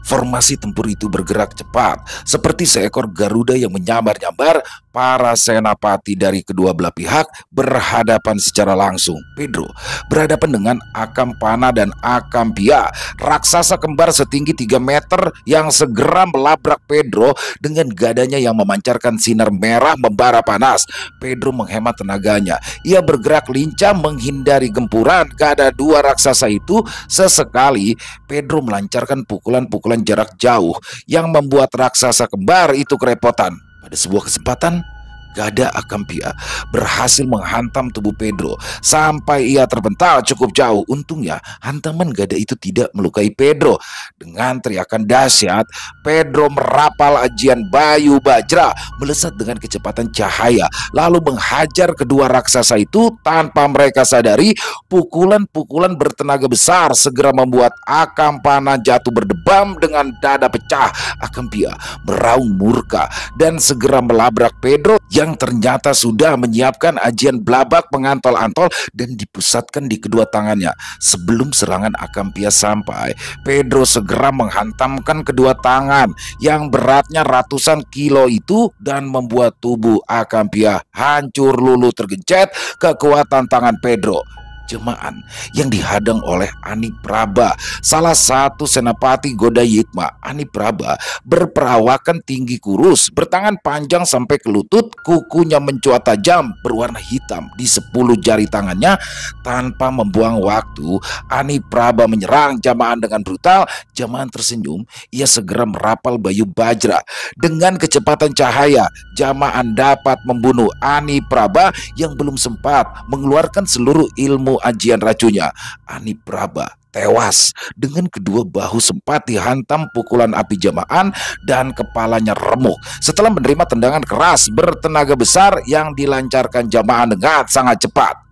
S1: Formasi tempur itu bergerak cepat, seperti seekor Garuda yang menyambar-nyambar. Para senapati dari kedua belah pihak berhadapan secara langsung. Pedro berhadapan dengan Akampana dan Akampia, raksasa kembar setinggi 3 meter yang segera melabrak Pedro dengan gadanya yang memancarkan sinar merah membara panas. Pedro menghemat tenaganya. Ia bergerak lincah menghindari gempuran gada dua raksasa itu. Sesekali Pedro melancarkan pukulan-pukulan jarak jauh yang membuat raksasa kembar itu kerepotan. Pada sebuah kesempatan, gada Akampia berhasil menghantam tubuh Pedro sampai ia terpental cukup jauh. Untungnya hantaman gada itu tidak melukai Pedro. Dengan teriakan dahsyat, Pedro merapal ajian Bayu Bajra melesat dengan kecepatan cahaya, lalu menghajar kedua raksasa itu. Tanpa mereka sadari, pukulan-pukulan bertenaga besar segera membuat Akampana jatuh berdebam dengan dada pecah. Akampia meraung murka dan segera melabrak Pedro yang ternyata sudah menyiapkan ajian blabak pengantol-antol dan dipusatkan di kedua tangannya. Sebelum serangan Akampia sampai, Pedro segera menghantamkan kedua tangan yang beratnya ratusan kilo itu dan membuat tubuh Akampia hancur luluh tergencet kekuatan tangan Pedro. Jama'an yang dihadang oleh Anipraba, salah satu senapati Godayitma. Anipraba berperawakan tinggi kurus, bertangan panjang sampai ke lutut, kukunya mencuat tajam berwarna hitam di 10 jari tangannya. Tanpa membuang waktu, Anipraba menyerang Jama'an dengan brutal. Jama'an tersenyum, ia segera merapal Bayu Bajra. Dengan kecepatan cahaya, Jama'an dapat membunuh Anipraba yang belum sempat mengeluarkan seluruh ilmu ajian racunnya. Anipraba tewas dengan kedua bahu sempat dihantam pukulan api Jama'an dan kepalanya remuk setelah menerima tendangan keras bertenaga besar yang dilancarkan Jama'an dengan sangat cepat.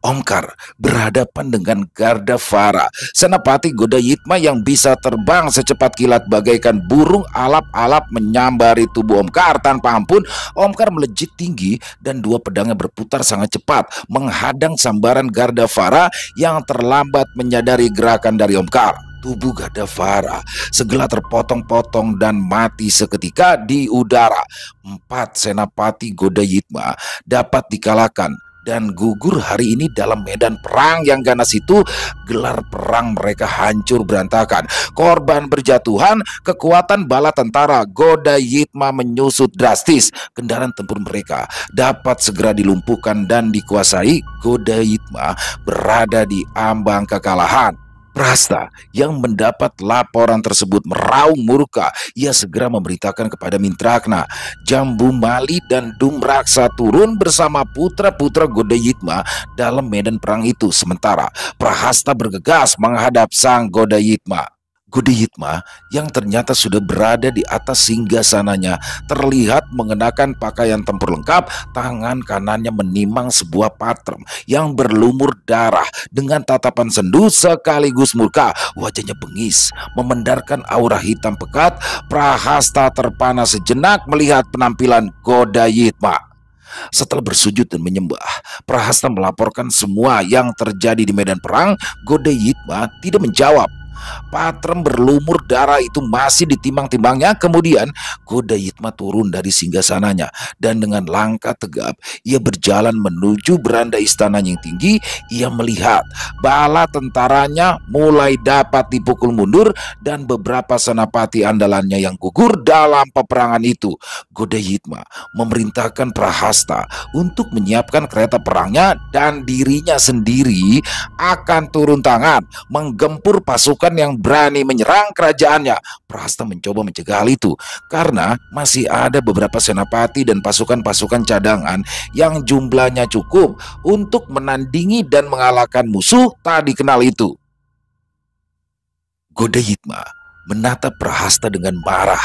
S1: Omkar berhadapan dengan Gardavara, senapati Godayitma yang bisa terbang secepat kilat bagaikan burung alap-alap menyambari tubuh Omkar tanpa ampun. Omkar melejit tinggi dan dua pedangnya berputar sangat cepat menghadang sambaran Gardavara yang terlambat menyadari gerakan dari Omkar. Tubuh Gardavara segera terpotong-potong dan mati seketika di udara. 4 senapati Godayitma dapat dikalahkan dan gugur hari ini dalam medan perang yang ganas itu. Gelar perang mereka hancur berantakan, korban berjatuhan, kekuatan bala tentara Godayitma menyusut drastis. Kendaraan tempur mereka dapat segera dilumpuhkan dan dikuasai. Godayitma berada di ambang kekalahan. Prahasta yang mendapat laporan tersebut meraung murka. Ia segera memerintahkan kepada Mintrakna, Jambumali dan Dumraksa turun bersama putra-putra Godayitma dalam medan perang itu. Sementara Prahasta bergegas menghadap sang Godayitma. Godayitma yang ternyata sudah berada di atas singgasananya terlihat mengenakan pakaian tempur lengkap. Tangan kanannya menimang sebuah patrem yang berlumur darah. Dengan tatapan sendu sekaligus murka, wajahnya bengis memendarkan aura hitam pekat. Prahasta terpana sejenak melihat penampilan Godayitma. Setelah bersujud dan menyembah, Prahasta melaporkan semua yang terjadi di medan perang. Godayitma tidak menjawab. Patrem berlumur darah itu masih ditimbang-timbangnya. Kemudian Godayitma turun dari singgasananya dan dengan langkah tegap ia berjalan menuju beranda istananya yang tinggi. Ia melihat bala tentaranya mulai dapat dipukul mundur dan beberapa senapati andalannya yang gugur dalam peperangan itu. Godayitma memerintahkan Prahasta untuk menyiapkan kereta perangnya dan dirinya sendiri akan turun tangan menggempur pasukan pasukan yang berani menyerang kerajaannya. Prahasta mencoba mencegah hal itu karena masih ada beberapa senapati dan pasukan-pasukan cadangan yang jumlahnya cukup untuk menandingi dan mengalahkan musuh tak dikenal itu. Godayitma menatap Prahasta dengan marah.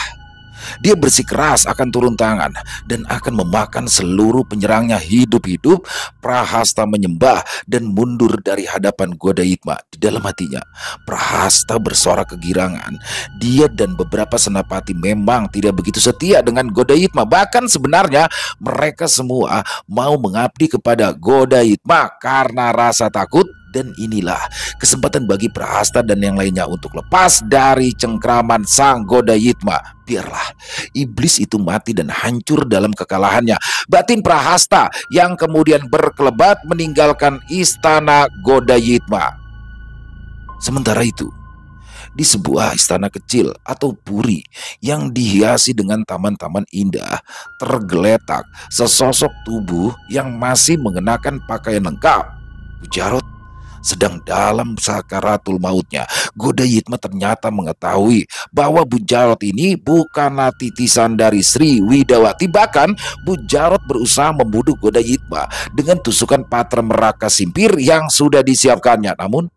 S1: Dia bersikeras akan turun tangan dan akan memakan seluruh penyerangnya hidup-hidup. Prahasta menyembah dan mundur dari hadapan Godayitma. Di dalam hatinya, Prahasta bersorak kegirangan. Dia dan beberapa senapati memang tidak begitu setia dengan Godayitma. Bahkan sebenarnya mereka semua mau mengabdi kepada Godayitma karena rasa takut. Dan inilah kesempatan bagi Prahasta dan yang lainnya untuk lepas dari cengkraman sang Godayitma. Biarlah iblis itu mati dan hancur dalam kekalahannya. Batin Prahasta yang kemudian berkelebat meninggalkan istana Godayitma. Sementara itu, di sebuah istana kecil atau puri yang dihiasi dengan taman-taman indah, tergeletak sesosok tubuh yang masih mengenakan pakaian lengkap. Bujarot sedang dalam sakaratul mautnya. Godayitma ternyata mengetahui bahwa Bujarot ini bukanlah titisan dari Sri Widawati. Bahkan Bujarot berusaha membunuh Godayitma dengan tusukan patra meraka simpir yang sudah disiapkannya. Namun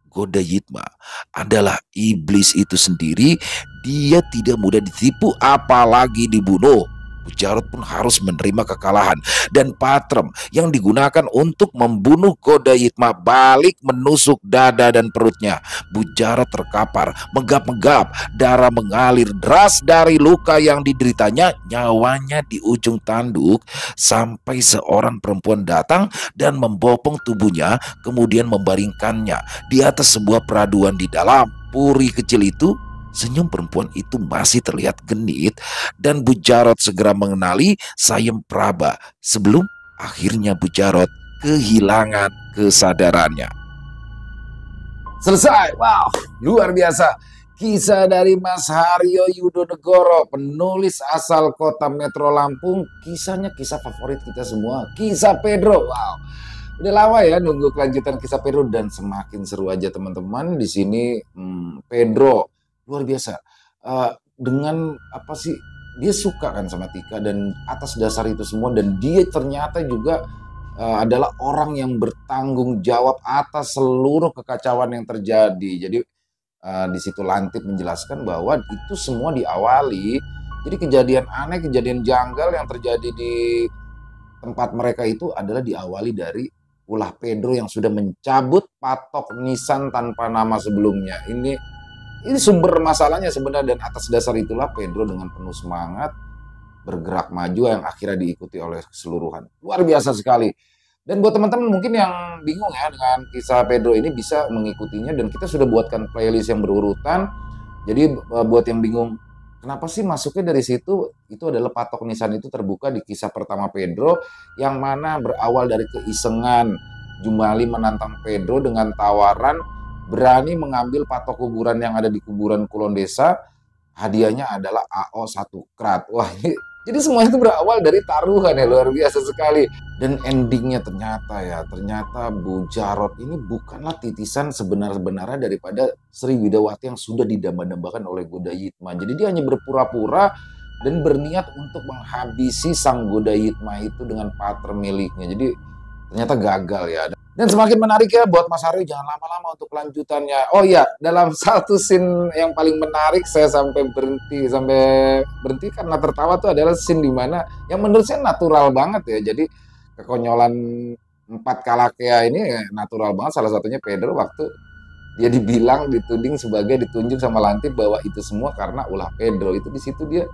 S1: Godayitma adalah iblis itu sendiri. Dia tidak mudah ditipu apalagi dibunuh. Bujarot pun harus menerima kekalahan dan patrem yang digunakan untuk membunuh Godayitma balik menusuk dada dan perutnya. Bujarot terkapar, megap-megap, darah mengalir deras dari luka yang dideritanya. Nyawanya di ujung tanduk sampai seorang perempuan datang dan membopong tubuhnya, kemudian membaringkannya di atas sebuah peraduan di dalam puri kecil itu. Senyum perempuan itu masih terlihat genit dan Bujarot segera mengenali Sayem Praba sebelum akhirnya Bujarot kehilangan kesadarannya. Selesai. Wow, luar biasa. Kisah dari Mas Haryo Yudonegoro, penulis asal kota Metro Lampung. Kisahnya kisah favorit kita semua, kisah Pedro. Wow. Udah lama ya nunggu kelanjutan kisah Pedro dan semakin seru aja teman-teman. Di sini Pedro luar biasa. Dengan apa sih, dia suka kan sama Tika dan atas dasar itu semua, dan dia ternyata juga adalah orang yang bertanggung jawab atas seluruh kekacauan yang terjadi. Jadi di situ Lantip menjelaskan bahwa itu semua diawali, jadi kejadian aneh, kejadian janggal yang terjadi di tempat mereka itu adalah diawali dari ulah Pedro yang sudah mencabut patok nisan tanpa nama sebelumnya. Ini sumber masalahnya sebenarnya, dan atas dasar itulah Pedro dengan penuh semangat bergerak maju yang akhirnya diikuti oleh keseluruhan. Luar biasa sekali. Dan buat teman-teman mungkin yang bingung ya dengan kisah Pedro ini, bisa mengikutinya dan kita sudah buatkan playlist yang berurutan. Jadi buat yang bingung kenapa sih masuknya dari situ, itu adalah patok nisan itu terbuka di kisah pertama Pedro, yang mana berawal dari keisengan Jumali menantang Pedro dengan tawaran berani mengambil patok kuburan yang ada di kuburan Kulon Desa. Hadiahnya adalah AO 1 krat. Wah, jadi semua itu berawal dari taruhan ya, luar biasa sekali. Dan endingnya ternyata Bujarot ini bukanlah titisan sebenar-benarnya daripada Sri Widawati yang sudah didamba-dambakan oleh Godayitma. Jadi dia hanya berpura-pura dan berniat untuk menghabisi sang Godayitma itu dengan patra miliknya. Jadi ternyata gagal ya. Dan semakin menarik ya buat Mas Haryo, jangan lama-lama untuk kelanjutannya. Oh iya, dalam satu scene yang paling menarik saya sampai berhenti karena tertawa tuh adalah scene dimana yang menurut saya natural banget ya. Jadi kekonyolan 4 Kalakea ini natural banget. Salah satunya Pedro waktu dia ditunjuk sama Lantip bahwa itu semua karena ulah Pedro. Itu di situ dia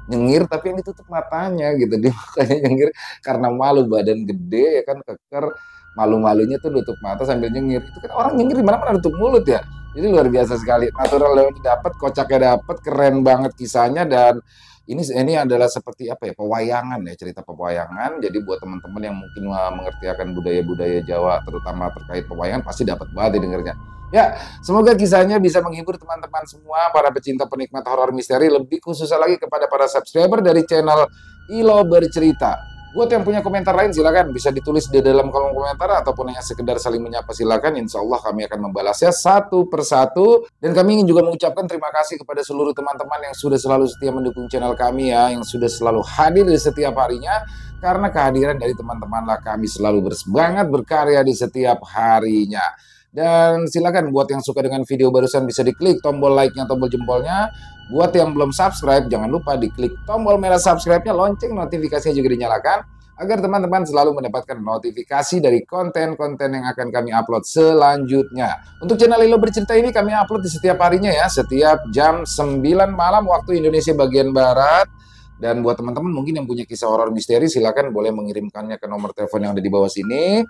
S1: nyengir tapi yang ditutup matanya gitu. Dia makanya nyengir karena malu, badan gede ya kan, keker. Malu-malunya tuh nutup mata sambil nyengir. Itu kan orang nyengir di mana-mana nutup mulut ya. Jadi luar biasa sekali. Natural dapat, kocaknya dapat, keren banget kisahnya. Dan ini adalah seperti apa ya, pewayangan ya, cerita pewayangan. Jadi buat teman-teman yang mungkin mengerti akan budaya-budaya Jawa, terutama terkait pewayangan, pasti dapat banget dengernya. Ya, semoga kisahnya bisa menghibur teman-teman semua, para pecinta penikmat horor misteri, lebih khususnya lagi kepada para subscriber dari channel Ilo Bercerita. Buat yang punya komentar lain silakan bisa ditulis di dalam kolom komentar ataupun hanya sekedar saling menyapa silakan. Insya Allah kami akan membalasnya satu persatu. Dan kami ingin juga mengucapkan terima kasih kepada seluruh teman-teman yang sudah selalu setia mendukung channel kami ya, yang sudah selalu hadir di setiap harinya. Karena kehadiran dari teman-temanlah kami selalu bersemangat berkarya di setiap harinya. Dan silakan buat yang suka dengan video barusan bisa diklik tombol like-nya, tombol jempolnya. Buat yang belum subscribe, jangan lupa diklik tombol merah subscribe-nya, lonceng notifikasinya juga dinyalakan, agar teman-teman selalu mendapatkan notifikasi dari konten-konten yang akan kami upload selanjutnya. Untuk channel Ilo Bercerita ini kami upload di setiap harinya ya, setiap jam 9 malam waktu Indonesia bagian Barat. Dan buat teman-teman mungkin yang punya kisah horor misteri, silakan boleh mengirimkannya ke nomor telepon yang ada di bawah sini.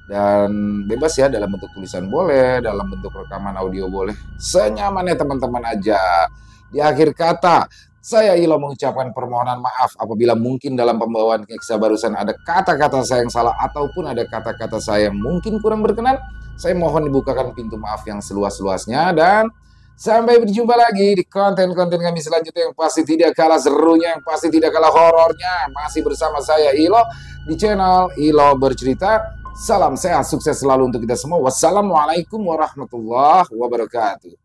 S1: Dan bebas ya, dalam bentuk tulisan boleh, dalam bentuk rekaman audio boleh, senyamannya teman-teman aja. Di akhir kata, saya Ilo mengucapkan permohonan maaf apabila mungkin dalam pembawaan kisah barusan ada kata-kata saya yang salah ataupun ada kata-kata saya yang mungkin kurang berkenan. Saya mohon dibukakan pintu maaf yang seluas-luasnya dan sampai berjumpa lagi di konten-konten kami selanjutnya yang pasti tidak kalah serunya, yang pasti tidak kalah horornya. Masih bersama saya Ilo di channel Ilo Bercerita. Salam sehat, sukses selalu untuk kita semua. Wassalamualaikum warahmatullahi wabarakatuh.